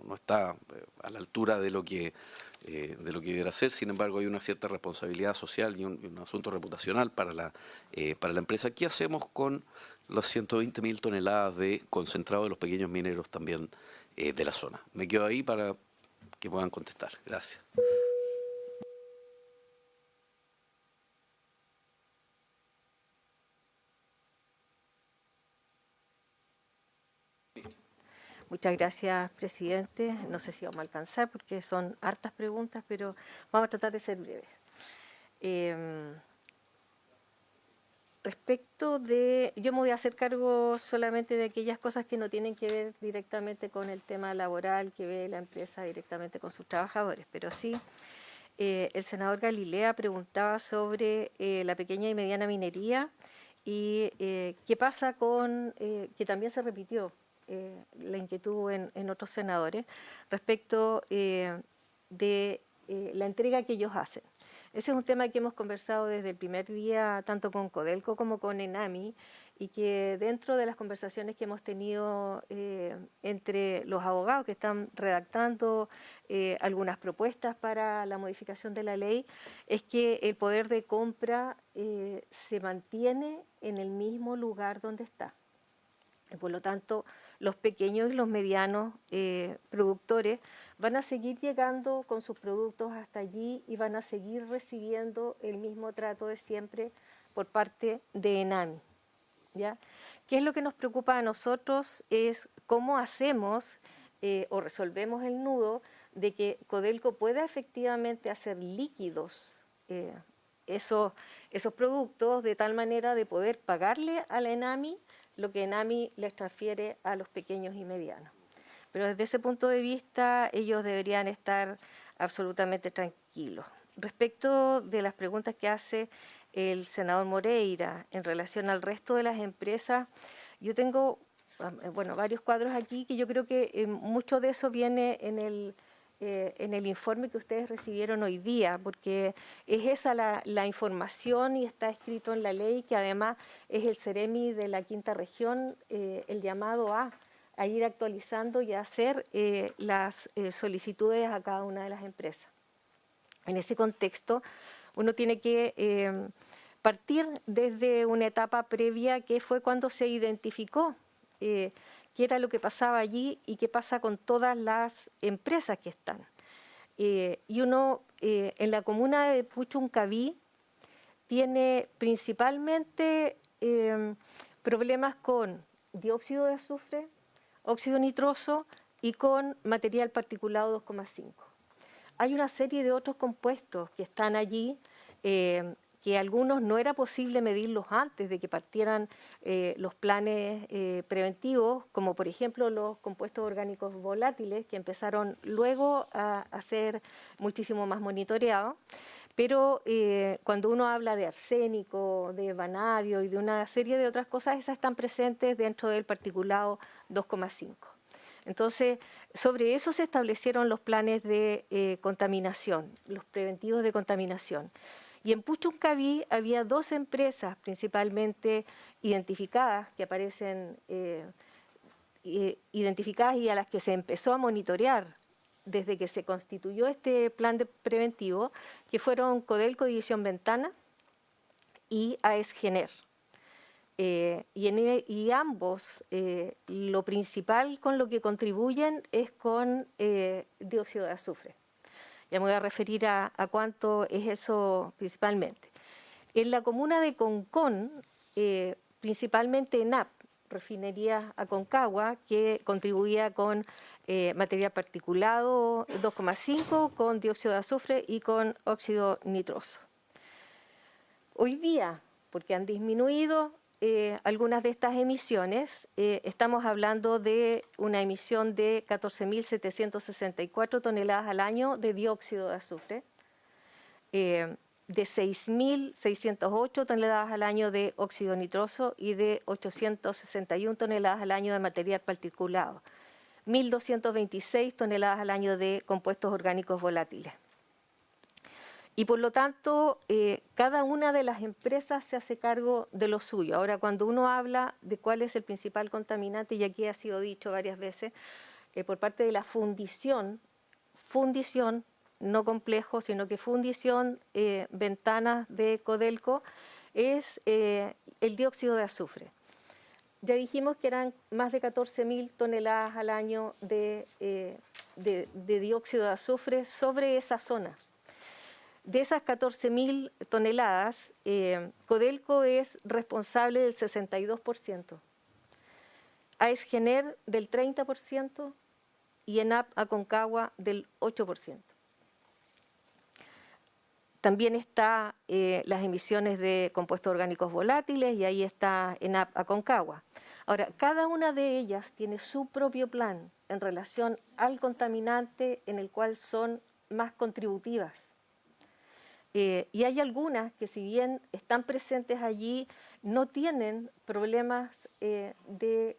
no está a la altura de lo que debiera ser. Sin embargo, hay una cierta responsabilidad social y un asunto reputacional para la empresa. ¿Qué hacemos con las 120.000 toneladas de concentrado de los pequeños mineros también de la zona? Me quedo ahí para que puedan contestar. Gracias. Muchas gracias, presidente. No sé si vamos a alcanzar porque son hartas preguntas, pero vamos a tratar de ser breves. Respecto de, yo me voy a hacer cargo solamente de aquellas cosas que no tienen que ver directamente con el tema laboral que ve la empresa directamente con sus trabajadores, pero sí, el senador Galilea preguntaba sobre la pequeña y mediana minería y qué pasa con, que también se repitió la inquietud en otros senadores respecto de la entrega que ellos hacen. Ese es un tema que hemos conversado desde el primer día, tanto con Codelco como con ENAMI, y que dentro de las conversaciones que hemos tenido entre los abogados que están redactando algunas propuestas para la modificación de la ley, es que el poder de compra se mantiene en el mismo lugar donde está. Y por lo tanto, los pequeños y los medianos productores van a seguir llegando con sus productos hasta allí y van a seguir recibiendo el mismo trato de siempre por parte de ENAMI, ¿ya? ¿Qué es lo que nos preocupa a nosotros? Es cómo hacemos o resolvemos el nudo de que Codelco pueda efectivamente hacer líquidos esos productos de tal manera de poder pagarle a la ENAMI lo que ENAMI les transfiere a los pequeños y medianos. Pero desde ese punto de vista ellos deberían estar absolutamente tranquilos. Respecto de las preguntas que hace el senador Moreira en relación al resto de las empresas, yo tengo varios cuadros aquí que yo creo que mucho de eso viene en el informe que ustedes recibieron hoy día, porque es esa la información y está escrito en la ley, que además es el CEREMI de la quinta región el llamado a ir actualizando y a hacer las solicitudes a cada una de las empresas. En ese contexto, uno tiene que partir desde una etapa previa, que fue cuando se identificó qué era lo que pasaba allí y qué pasa con todas las empresas que están. Y uno en la comuna de Puchuncaví tiene principalmente problemas con dióxido de azufre, óxido nitroso y con material particulado 2,5. Hay una serie de otros compuestos que están allí, que algunos no era posible medirlos antes de que partieran los planes preventivos, como por ejemplo los compuestos orgánicos volátiles, que empezaron luego a ser muchísimo más monitoreados. Pero cuando uno habla de arsénico, de vanadio y de una serie de otras cosas, esas están presentes dentro del particulado 2,5. Entonces, sobre eso se establecieron los planes de contaminación, los preventivos de contaminación. Y en Puchuncaví había 2 empresas principalmente identificadas, que aparecen identificadas y a las que se empezó a monitorear desde que se constituyó este plan preventivo, que fueron Codelco División Ventana y AES-Gener. Y ambos, lo principal con lo que contribuyen es con dióxido de azufre. Ya me voy a referir a cuánto es eso principalmente. En la comuna de Concón, principalmente ENAP, refinería Aconcagua, que contribuía con material particulado 2,5, con dióxido de azufre y con óxido nitroso. Hoy día, porque han disminuido algunas de estas emisiones, estamos hablando de una emisión de 14.764 toneladas al año de dióxido de azufre, de 6.608 toneladas al año de óxido nitroso y de 861 toneladas al año de material particulado, 1.226 toneladas al año de compuestos orgánicos volátiles. Y por lo tanto, cada una de las empresas se hace cargo de lo suyo. Ahora, cuando uno habla de cuál es el principal contaminante, y aquí ha sido dicho varias veces, por parte de la fundición, no complejo, sino que fundición, ventanas de Codelco, es el dióxido de azufre. Ya dijimos que eran más de 14.000 toneladas al año de dióxido de azufre sobre esa zona. De esas 14.000 toneladas, Codelco es responsable del 62%, AES-Gener del 30% y ENAP Aconcagua del 8%. También está las emisiones de compuestos orgánicos volátiles y ahí está ENAP Aconcagua. Ahora, cada una de ellas tiene su propio plan en relación al contaminante en el cual son más contributivas. Y hay algunas que, si bien están presentes allí, no tienen problemas de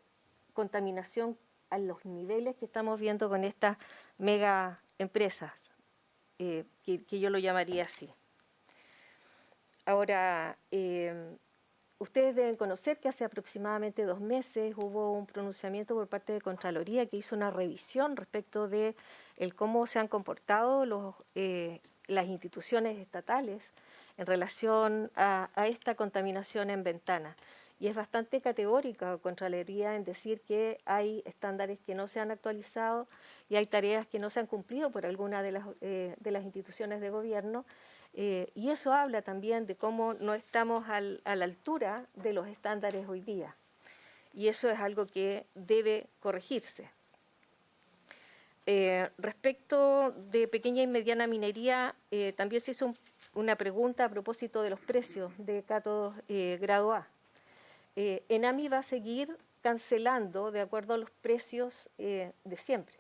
contaminación a los niveles que estamos viendo con estas mega empresas, que yo lo llamaría así. Ahora, ustedes deben conocer que hace aproximadamente 2 meses hubo un pronunciamiento por parte de Contraloría que hizo una revisión respecto de cómo se han comportado las instituciones estatales en relación a esta contaminación en ventanas. Y es bastante categórica Contraloría en decir que hay estándares que no se han actualizado y hay tareas que no se han cumplido por alguna de las instituciones de gobierno. Y eso habla también de cómo no estamos a la altura de los estándares hoy día. Y eso es algo que debe corregirse. Respecto de pequeña y mediana minería, también se hizo una pregunta a propósito de los precios de cátodos grado A. ENAMI va a seguir cancelando de acuerdo a los precios de siempre.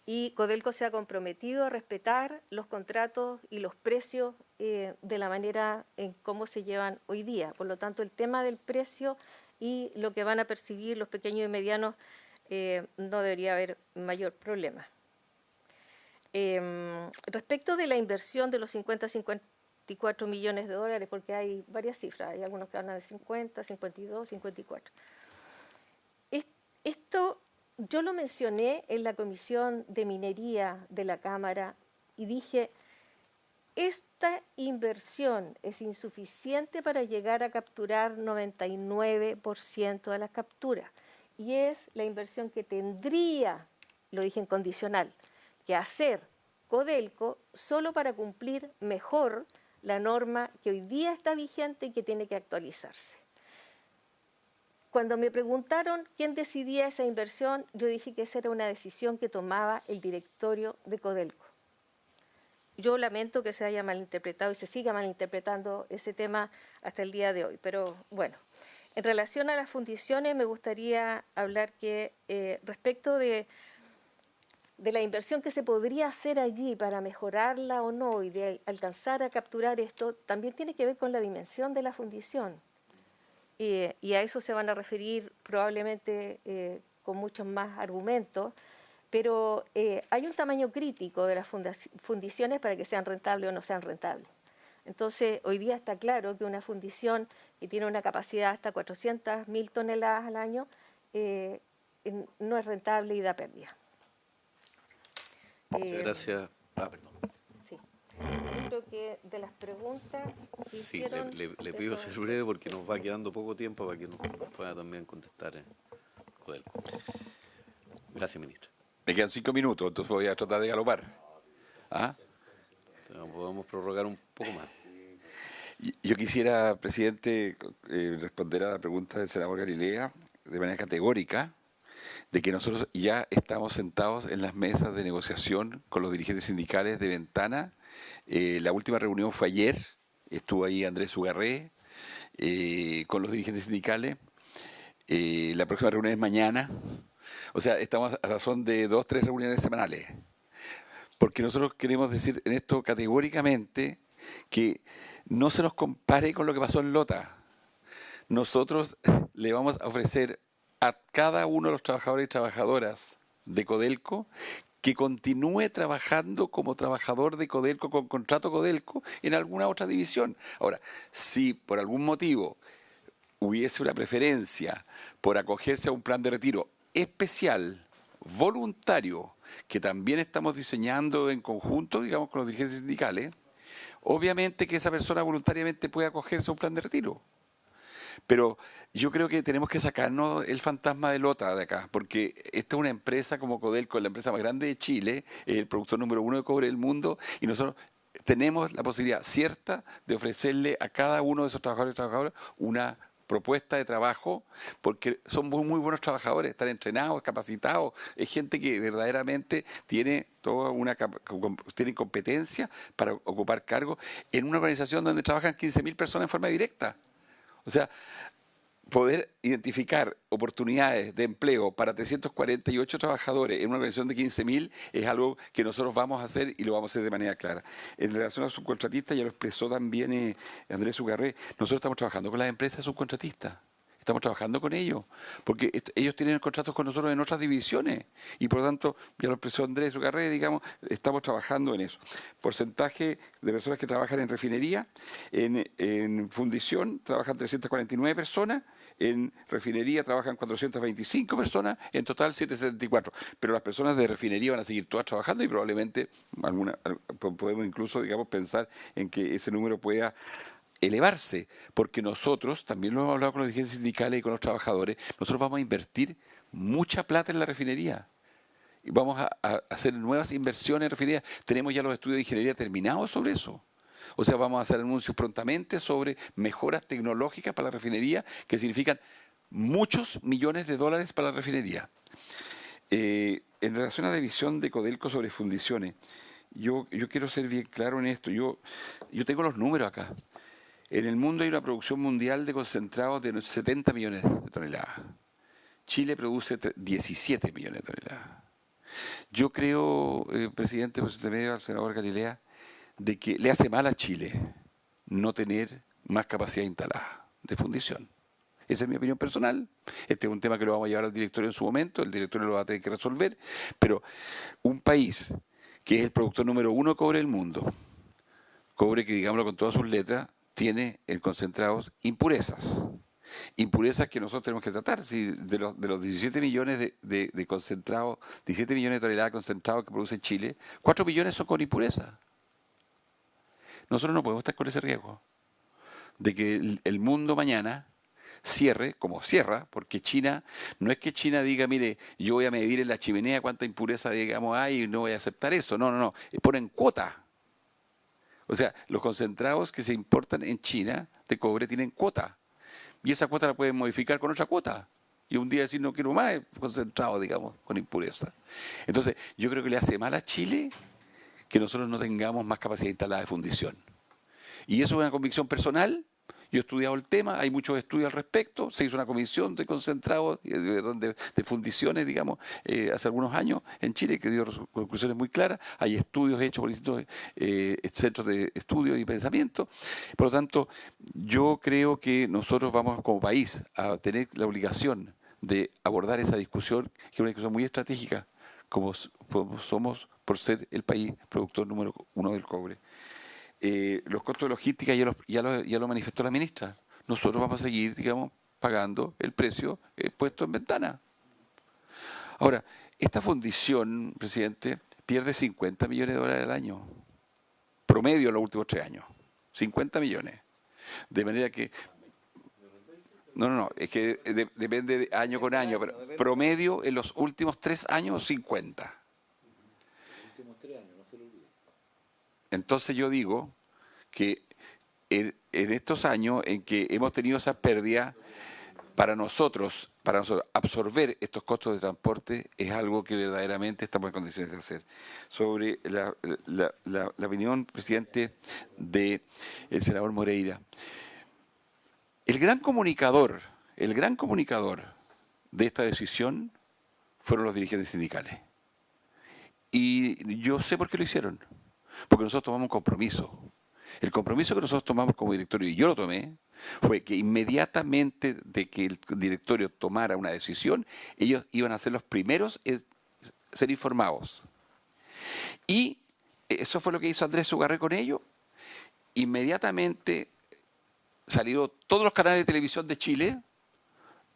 Y Codelco se ha comprometido a respetar los contratos y los precios de la manera en cómo se llevan hoy día. Por lo tanto, el tema del precio y lo que van a percibir los pequeños y medianos no debería haber mayor problema. Respecto de la inversión de los 54 millones de dólares, porque hay varias cifras, hay algunos que hablan de 50, 52, 54. Esto yo lo mencioné en la Comisión de Minería de la Cámara y dije, esta inversión es insuficiente para llegar a capturar 99% de las capturas y es la inversión que tendría, lo dije en condicional, que hacer Codelco solo para cumplir mejor la norma que hoy día está vigente y que tiene que actualizarse. Cuando me preguntaron quién decidía esa inversión, yo dije que esa era una decisión que tomaba el directorio de Codelco. Yo lamento que se haya malinterpretado y se siga malinterpretando ese tema hasta el día de hoy, pero bueno. En relación a las fundiciones, me gustaría hablar que respecto de de la inversión que se podría hacer allí para mejorarla o no y de alcanzar a capturar esto, también tiene que ver con la dimensión de la fundición. Y a eso se van a referir probablemente con muchos más argumentos, pero hay un tamaño crítico de las fundiciones para que sean rentables o no sean rentables. Entonces, hoy día está claro que una fundición que tiene una capacidad hasta 400.000 toneladas al año no es rentable y da pérdida. Muchas gracias. Perdón. Sí. Yo creo que de las preguntas que Sí, hicieron, le pido ser breve porque nos va quedando poco tiempo para que nos pueda también contestar Codelco. Gracias, ministro. Me quedan 5 minutos, entonces voy a tratar de galopar. ¿Ah? Podemos prorrogar un poco más. Yo quisiera, presidente, responder a la pregunta del senador Galilea de manera categórica, de que nosotros ya estamos sentados en las mesas de negociación con los dirigentes sindicales de Ventana. La última reunión fue ayer, estuvo ahí Andrés Ugarré con los dirigentes sindicales. La próxima reunión es mañana. O sea, estamos a razón de 2 o 3 reuniones semanales. Porque nosotros queremos decir en esto categóricamente que no se nos compare con lo que pasó en Lota. Nosotros le vamos a ofrecer a cada uno de los trabajadores y trabajadoras de Codelco que continúe trabajando como trabajador de Codelco con contrato Codelco en alguna otra división. Ahora, si por algún motivo hubiese una preferencia por acogerse a un plan de retiro especial, voluntario, que también estamos diseñando en conjunto, digamos, con los dirigentes sindicales, obviamente que esa persona voluntariamente puede acogerse a un plan de retiro. Pero yo creo que tenemos que sacarnos el fantasma de Lota de acá, porque esta es una empresa como Codelco, la empresa más grande de Chile, el productor número 1 de cobre del mundo, y nosotros tenemos la posibilidad cierta de ofrecerle a cada uno de esos trabajadores y trabajadoras una propuesta de trabajo, porque son muy buenos trabajadores, están entrenados, capacitados, es gente que verdaderamente tiene tiene competencia para ocupar cargos en una organización donde trabajan 15.000 personas en forma directa. O sea, poder identificar oportunidades de empleo para 348 trabajadores en una organización de 15.000 es algo que nosotros vamos a hacer y lo vamos a hacer de manera clara. En relación a subcontratistas, ya lo expresó también Andrés Ugarré, nosotros estamos trabajando con las empresas subcontratistas. Estamos trabajando con ellos, porque ellos tienen contratos con nosotros en otras divisiones y por lo tanto, ya lo expresó Andrés Ugarré, digamos, estamos trabajando en eso. Porcentaje de personas que trabajan en refinería, en fundición trabajan 349 personas, en refinería trabajan 425 personas, en total 774. Pero las personas de refinería van a seguir todas trabajando y probablemente podemos incluso, digamos, pensar en que ese número pueda elevarse, porque nosotros, también lo hemos hablado con los dirigentes sindicales y con los trabajadores, nosotros vamos a invertir mucha plata en la refinería. Y vamos a hacer nuevas inversiones en refinería. Tenemos ya los estudios de ingeniería terminados sobre eso. O sea, vamos a hacer anuncios prontamente sobre mejoras tecnológicas para la refinería que significan muchos millones de dólares para la refinería. En relación a la visión de Codelco sobre fundiciones, yo quiero ser bien claro en esto. Yo tengo los números acá. En el mundo hay una producción mundial de concentrados de 70 millones de toneladas. Chile produce 17 millones de toneladas. Yo creo, presidente, por intermedio al senador Galilea, de que le hace mal a Chile no tener más capacidad instalada de fundición. Esa es mi opinión personal. Este es un tema que lo vamos a llevar al directorio en su momento, el directorio lo va a tener que resolver, pero un país que es el productor número 1 de cobre del mundo, cobre que, digámoslo con todas sus letras, tiene en concentrados impurezas. Impurezas que nosotros tenemos que tratar. Si de los 17 millones de concentrados, 17 millones de toneladas de concentrados que produce Chile, 4 millones son con impurezas. Nosotros no podemos estar con ese riesgo de que el mundo mañana cierre, como cierra, porque China, no es que China diga, mire, yo voy a medir en la chimenea cuánta impureza, digamos, hay y no voy a aceptar eso. No. Ponen cuota. O sea, los concentrados que se importan en China de cobre tienen cuota. Y esa cuota la pueden modificar con otra cuota. Y un día decir, no quiero más concentrado, digamos, con impureza. Entonces, yo creo que le hace mal a Chile que nosotros no tengamos más capacidad instalada de fundición. Y eso es una convicción personal Yo he estudiado el tema, hay muchos estudios al respecto, se hizo una comisión de concentrados, de fundiciones, digamos, hace algunos años en Chile, que dio conclusiones muy claras, hay estudios hechos por distintos centros de estudio y pensamiento. Por lo tanto, yo creo que nosotros vamos como país a tener la obligación de abordar esa discusión, que es una discusión muy estratégica, como somos por ser el país productor número 1 del cobre. Los costos de logística ya lo manifestó la ministra. Nosotros vamos a seguir, digamos, pagando el precio puesto en ventana. Ahora, esta fundición, presidente, pierde 50 millones de dólares al año. Promedio en los últimos 3 años. 50 millones. De manera que... No, es que depende de año con año, pero promedio en los últimos 3 años, 50. Entonces yo digo que en estos años en que hemos tenido esa pérdida, para nosotros absorber estos costos de transporte es algo que verdaderamente estamos en condiciones de hacer. Sobre la opinión, presidente, del senador Moreira. El gran comunicador de esta decisión fueron los dirigentes sindicales. Y yo sé por qué lo hicieron. Porque nosotros tomamos un compromiso. El compromiso que nosotros tomamos como directorio, y yo lo tomé, fue que inmediatamente de que el directorio tomara una decisión, ellos iban a ser los primeros en ser informados. Y eso fue lo que hizo Andrés Ugarré con ellos. Inmediatamente salieron todos los canales de televisión de Chile,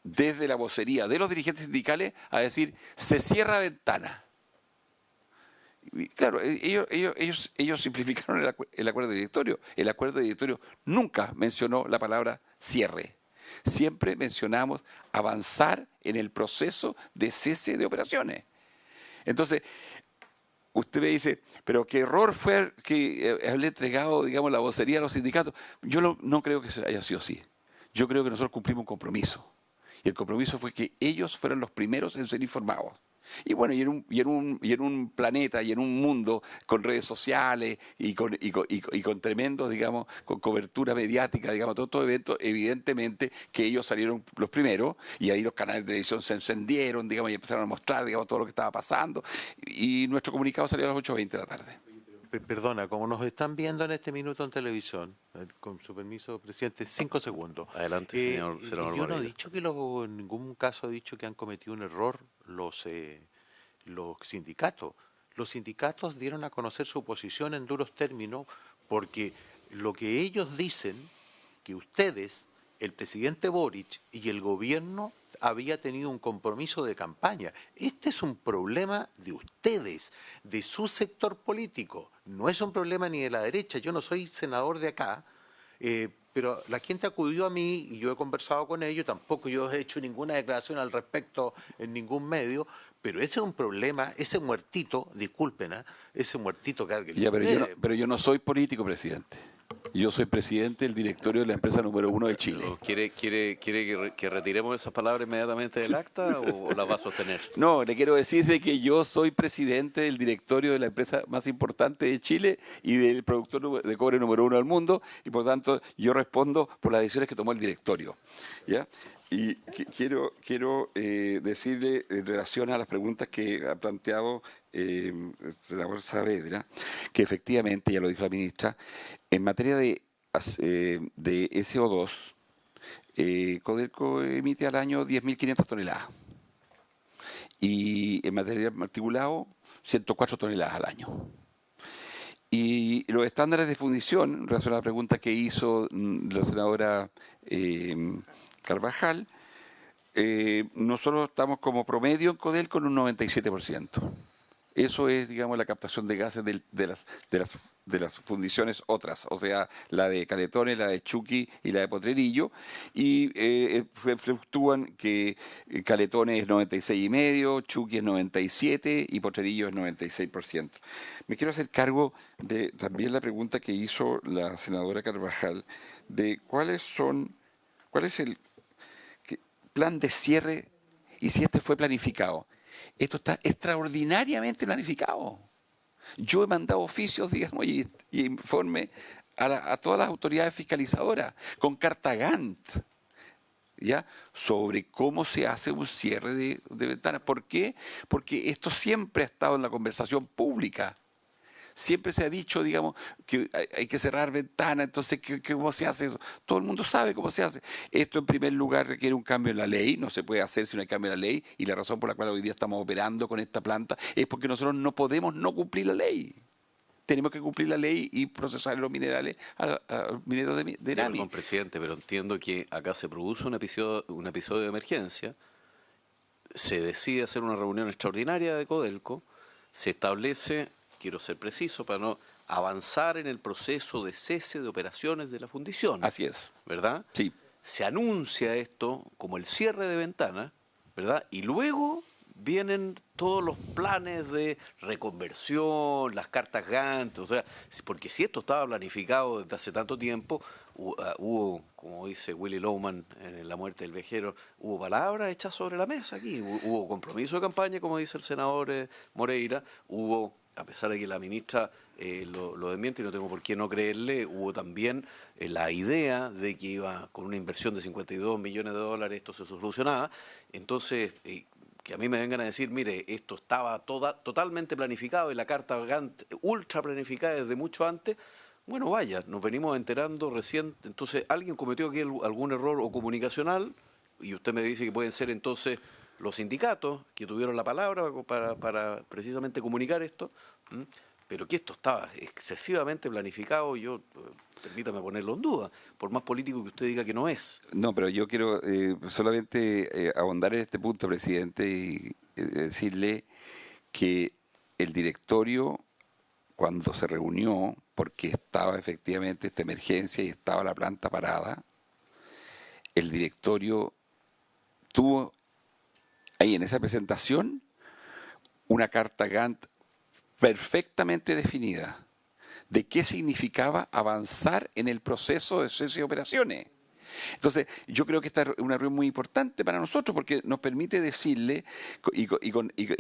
desde la vocería de los dirigentes sindicales, a decir, se cierra ventana. Y claro, ellos simplificaron el acuerdo de directorio. El acuerdo de directorio nunca mencionó la palabra cierre. Siempre mencionamos avanzar en el proceso de cese de operaciones. Entonces, usted me dice, pero qué error fue que haberle entregado, digamos, la vocería a los sindicatos. Yo no creo que haya sido así. Yo creo que nosotros cumplimos un compromiso. Y el compromiso fue que ellos fueran los primeros en ser informados. Y bueno, y en un planeta y en un mundo con redes sociales y con tremendos, digamos, con cobertura mediática, digamos, todo evento, evidentemente que ellos salieron los primeros y ahí los canales de televisión se encendieron, digamos, y empezaron a mostrar, digamos, todo lo que estaba pasando. Y nuestro comunicado salió a las 8:20 de la tarde. Perdona, como nos están viendo en este minuto en televisión, con su permiso, presidente, 5 segundos. Adelante, señor Yo no he dicho que en ningún caso he dicho que han cometido un error los sindicatos. Los sindicatos dieron a conocer su posición en duros términos porque lo que ellos dicen, que ustedes, el presidente Boric y el gobierno había tenido un compromiso de campaña. Este es un problema de ustedes, de su sector político. No es un problema ni de la derecha. Yo no soy senador de acá, pero la gente acudió a mí y yo he conversado con ellos. Tampoco yo he hecho ninguna declaración al respecto en ningún medio. Pero ese es un problema, ese muertito, disculpen, ese muertito que alguien... Ya, pero yo no soy político, presidente. Yo soy presidente del directorio de la empresa número 1 de Chile. ¿Quiere que retiremos esas palabras inmediatamente del acta o las va a sostener? No, le quiero decir de que yo soy presidente del directorio de la empresa más importante de Chile y del productor de cobre número 1 del mundo, y por tanto yo respondo por las decisiones que tomó el directorio. ¿Ya? Y quiero decirle en relación a las preguntas que ha planteado la señora Saavedra, que efectivamente, ya lo dijo la ministra, en materia de SO2, Codelco emite al año 10.500 toneladas. Y en materia de articulado, 104 toneladas al año. Y los estándares de fundición, en relación a la pregunta que hizo la senadora Carvajal, nosotros estamos como promedio en Codelco en un 97%. Eso es, digamos, la captación de gases de las fundiciones otras, o sea, la de Caletones, la de Chuqui y la de Potrerillo, y fluctúan que Caletones es 96,5%, Chuqui es 97% y Potrerillo es 96%. Me quiero hacer cargo de también la pregunta que hizo la senadora Carvajal de cuál es el plan de cierre y si este fue planificado. Esto está extraordinariamente planificado. Yo he mandado oficios, digamos, y informe a todas las autoridades fiscalizadoras con carta Gantt, ¿ya? Sobre cómo se hace un cierre de ventanas. ¿Por qué? Porque esto siempre ha estado en la conversación pública. Siempre se ha dicho, digamos, que hay que cerrar ventanas, entonces, ¿cómo se hace eso? Todo el mundo sabe cómo se hace. Esto, en primer lugar, requiere un cambio en la ley, no se puede hacer si no hay cambio en la ley, y la razón por la cual hoy día estamos operando con esta planta es porque nosotros no podemos no cumplir la ley. Tenemos que cumplir la ley y procesar los minerales a mineros de NAMI. Perdón, presidente, pero entiendo que acá se produce un episodio de emergencia, se decide hacer una reunión extraordinaria de Codelco, se establece, quiero ser preciso, para no avanzar en el proceso de cese de operaciones de la fundición. Así es. ¿Verdad? Sí. Se anuncia esto como el cierre de ventana, ¿verdad? Y luego vienen todos los planes de reconversión, las cartas Gantt, o sea, porque si esto estaba planificado desde hace tanto tiempo, hubo, como dice Willy Loman en La muerte del vejero, hubo palabras hechas sobre la mesa aquí, hubo compromiso de campaña, como dice el senador Moreira, hubo, a pesar de que la ministra lo desmiente y no tengo por qué no creerle, hubo también la idea de que iba con una inversión de 52 millones de dólares, esto se solucionaba, entonces que a mí me vengan a decir, mire, esto estaba totalmente planificado y la carta Gantt ultra planificada desde mucho antes, bueno, vaya, nos venimos enterando recién, entonces alguien cometió aquí algún error o comunicacional y usted me dice que pueden ser entonces los sindicatos que tuvieron la palabra para precisamente comunicar esto, pero que esto estaba excesivamente planificado, yo, permítame ponerlo en duda, por más político que usted diga que no es. No, pero yo quiero solamente ahondar en este punto, presidente, y decirle que el directorio, cuando se reunió, porque estaba efectivamente esta emergencia y estaba la planta parada, el directorio tuvo ahí en esa presentación una carta Gantt perfectamente definida de qué significaba avanzar en el proceso de cese de operaciones. Entonces, yo creo que esta es una reunión muy importante para nosotros porque nos permite decirle, y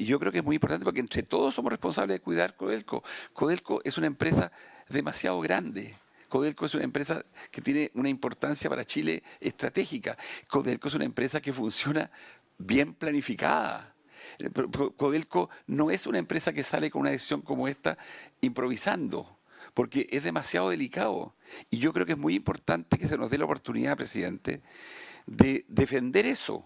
yo creo que es muy importante porque entre todos somos responsables de cuidar Codelco. Codelco es una empresa demasiado grande. Codelco es una empresa que tiene una importancia para Chile estratégica. Codelco es una empresa que funciona bien planificada. Codelco no es una empresa que sale con una decisión como esta improvisando, porque es demasiado delicado. Y yo creo que es muy importante que se nos dé la oportunidad, presidente, de defender eso.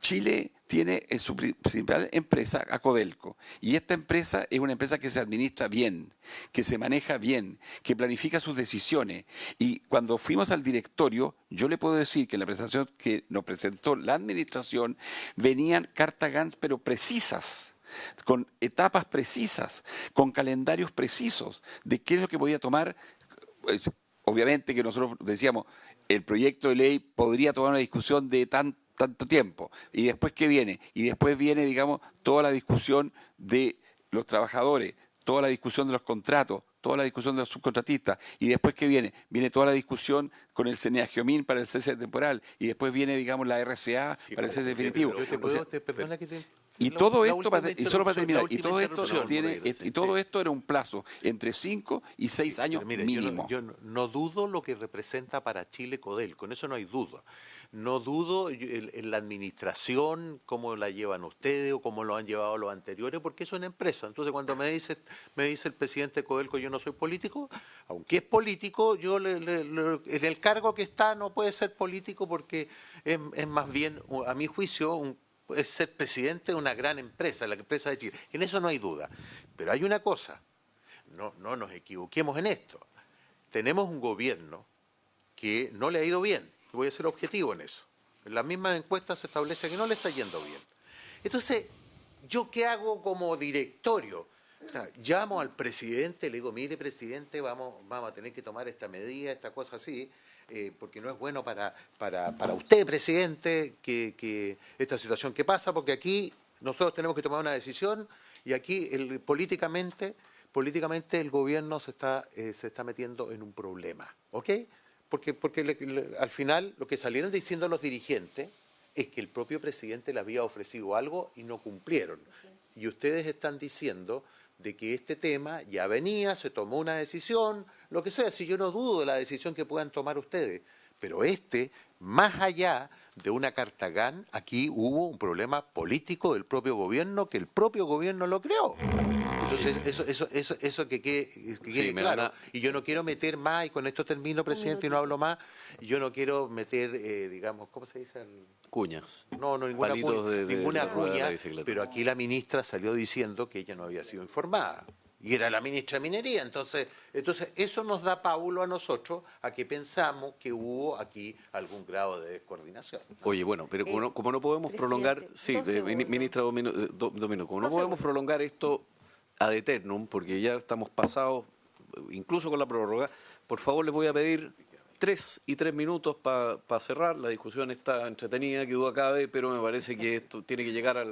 Chile tiene en su principal empresa a Codelco, y esta empresa es una empresa que se administra bien, que se maneja bien, que planifica sus decisiones. Y cuando fuimos al directorio, yo le puedo decir que en la presentación que nos presentó la administración venían cartas Gantt, pero precisas, con etapas precisas, con calendarios precisos de qué es lo que podía tomar. Obviamente que nosotros decíamos, el proyecto de ley podría tomar una discusión de tanto tiempo. ¿Y después qué viene? Y después viene, digamos, toda la discusión de los trabajadores, toda la discusión de los contratos, toda la discusión de los subcontratistas. ¿Y después qué viene? Viene toda la discusión con el CNEAGEOMIN para el cese temporal. Y después viene, digamos, la RCA para el cese definitivo. Perdona que te... Y todo esto, y solo para terminar, y todo esto era un plazo entre 5 y 6 años mire, mínimo. Yo no dudo lo que representa para Chile Codelco, con eso no hay duda. No dudo en la administración, cómo la llevan ustedes o cómo lo han llevado los anteriores, porque es una empresa. Entonces, cuando me dice el presidente de Codelco, yo no soy político, aunque es político, yo en el cargo que está no puede ser político porque es más bien, a mi juicio, es ser presidente de una gran empresa, la empresa de Chile. En eso no hay duda. Pero hay una cosa, no nos equivoquemos en esto. Tenemos un gobierno que no le ha ido bien. Voy a ser objetivo en eso. En las mismas encuestas se establece que no le está yendo bien. Entonces, ¿yo qué hago como directorio? O sea, llamo al presidente, le digo, mire, presidente, vamos a tener que tomar esta medida, esta cosa así, porque no es bueno para usted, presidente, que esta situación que pasa, porque aquí nosotros tenemos que tomar una decisión y aquí políticamente el gobierno se está metiendo en un problema, ¿ok? Porque al final lo que salieron diciendo los dirigentes es que el propio presidente le había ofrecido algo y no cumplieron. Y ustedes están diciendo de que este tema ya venía, se tomó una decisión, lo que sea, si yo no dudo de la decisión que puedan tomar ustedes, pero más allá de una carta GAN, aquí hubo un problema político del propio gobierno, que el propio gobierno lo creó. Entonces, eso que quede claro. Y yo no quiero meter más, y con esto termino, presidente, y no hablo más, yo no quiero meter, digamos, ¿cómo se dice? Cuñas. No, ninguna Palitos cuña, de cuña, la bicicleta. pero aquí la ministra salió diciendo que ella no había sido informada. Y era la ministra de Minería. Entonces eso nos da pábulo a nosotros a que pensamos que hubo aquí algún grado de descoordinación. Oye, bueno, pero como no podemos prolongar, sí, ministra Domino, como no podemos prolongar esto ad eternum, porque ya estamos pasados, incluso con la prórroga, por favor les voy a pedir 3 minutos para cerrar. La discusión está entretenida, que duda cabe, pero me parece que esto tiene que llegar a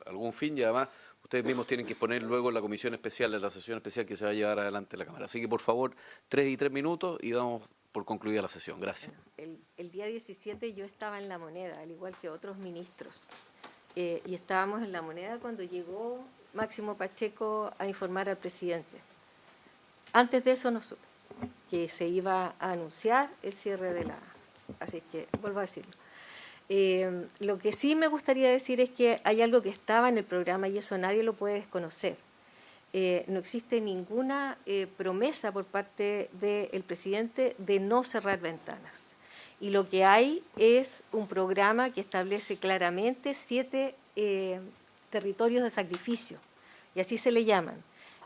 algún fin, y además ustedes mismos tienen que exponer luego en la comisión especial, en la sesión especial que se va a llevar adelante en la Cámara. Así que, por favor, 3 minutos y damos por concluida la sesión. Gracias. El día 17 yo estaba en La Moneda, al igual que otros ministros, y estábamos en La Moneda cuando llegó Máximo Pacheco a informar al presidente. Antes de eso no supe que se iba a anunciar el cierre de la... Así que vuelvo a decirlo. Lo que sí me gustaría decir es que hay algo que estaba en el programa y eso nadie lo puede desconocer. No existe ninguna promesa por parte del presidente de no cerrar ventanas. Y lo que hay es un programa que establece claramente 7 territorios de sacrificio, y así se le llaman.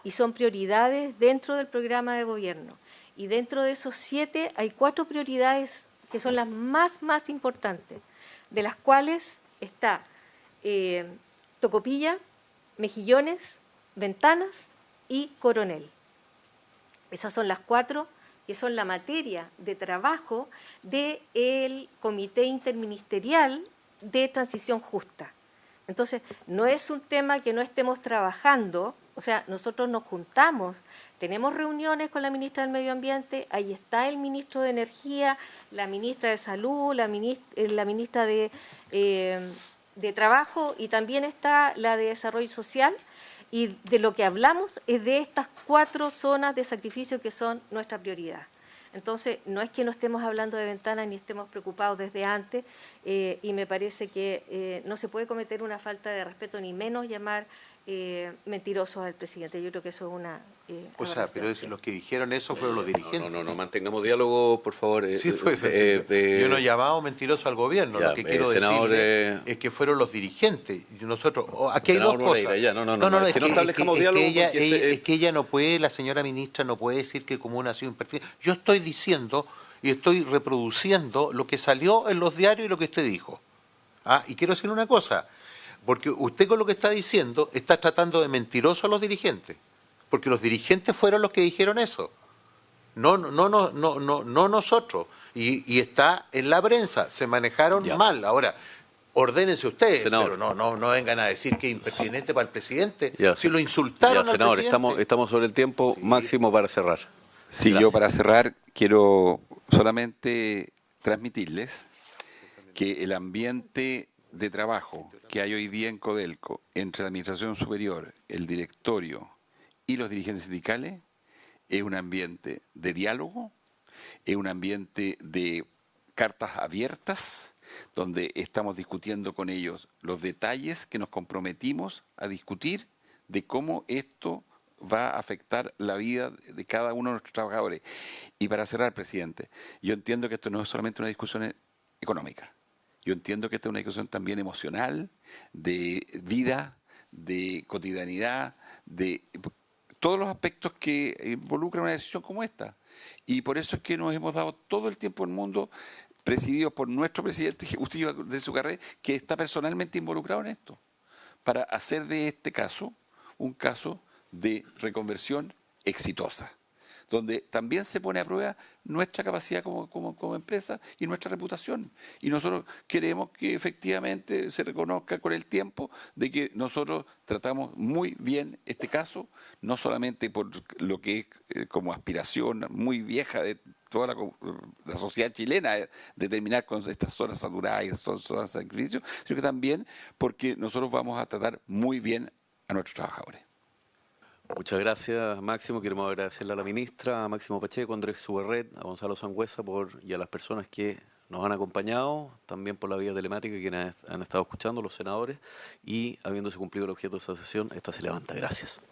Y son prioridades dentro del programa de gobierno. Y dentro de esos 7 hay 4 prioridades que son las más importantes, de las cuales está Tocopilla, Mejillones, Ventanas y Coronel. Esas son las 4 que son la materia de trabajo del Comité Interministerial de Transición Justa. Entonces, no es un tema que no estemos trabajando, o sea, nosotros nos juntamos, tenemos reuniones con la ministra del Medio Ambiente, ahí está el ministro de Energía, la ministra de Salud, la ministra de Trabajo y también está la de Desarrollo Social, y de lo que hablamos es de estas 4 zonas de sacrificio que son nuestra prioridad. Entonces, no es que no estemos hablando de ventanas ni estemos preocupados desde antes, y me parece que no se puede cometer una falta de respeto, ni menos llamar mentirosos al presidente. Yo creo que eso es una... o sea, pero los que dijeron eso fueron los dirigentes. No, mantengamos diálogo, por favor. Sí, yo no he llamado mentiroso al gobierno, lo que quiero decir es que fueron los dirigentes. Nosotros, aquí hay 2 cosas. Es que ella no puede, la señora ministra no puede decir que Comuna ha sido impertinente. Yo estoy diciendo y estoy reproduciendo lo que salió en los diarios y lo que usted dijo. Y quiero decir una cosa, porque usted con lo que está diciendo está tratando de mentiroso a los dirigentes, porque los dirigentes fueron los que dijeron eso, no nosotros, y está en la prensa, se manejaron mal. Ahora, ordénense ustedes, senador, pero no vengan a decir que es impertinente para el presidente, si lo insultaron al senador, presidente. Estamos sobre el tiempo máximo para cerrar. Sí, yo para cerrar quiero solamente transmitirles que el ambiente de trabajo que hay hoy día en Codelco entre la Administración Superior, el directorio y los dirigentes sindicales es un ambiente de diálogo, es un ambiente de cartas abiertas, donde estamos discutiendo con ellos los detalles que nos comprometimos a discutir de cómo esto va a afectar la vida de cada uno de nuestros trabajadores. Y para cerrar, presidente, yo entiendo que esto no es solamente una discusión económica. Yo entiendo que esta es una discusión también emocional, de vida, de cotidianidad, de todos los aspectos que involucran una decisión como esta. Y por eso es que nos hemos dado todo el tiempo del mundo, presididos por nuestro presidente ejecutivo de su carrera, que está personalmente involucrado en esto, para hacer de este caso un caso de reconversión exitosa, donde también se pone a prueba nuestra capacidad como empresa y nuestra reputación. Y nosotros queremos que efectivamente se reconozca con el tiempo de que nosotros tratamos muy bien este caso, no solamente por lo que es como aspiración muy vieja de toda la sociedad chilena de terminar con estas zonas saturadas y estas zonas de sacrificio, sino que también porque nosotros vamos a tratar muy bien a nuestros trabajadores. Muchas gracias, Máximo. Queremos agradecerle a la ministra, a Máximo Pacheco, a Andrés Suberret, a Gonzalo Sangüesa y a las personas que nos han acompañado, también por la vía telemática, quienes han estado escuchando, los senadores, y habiéndose cumplido el objeto de esta sesión, esta se levanta. Gracias.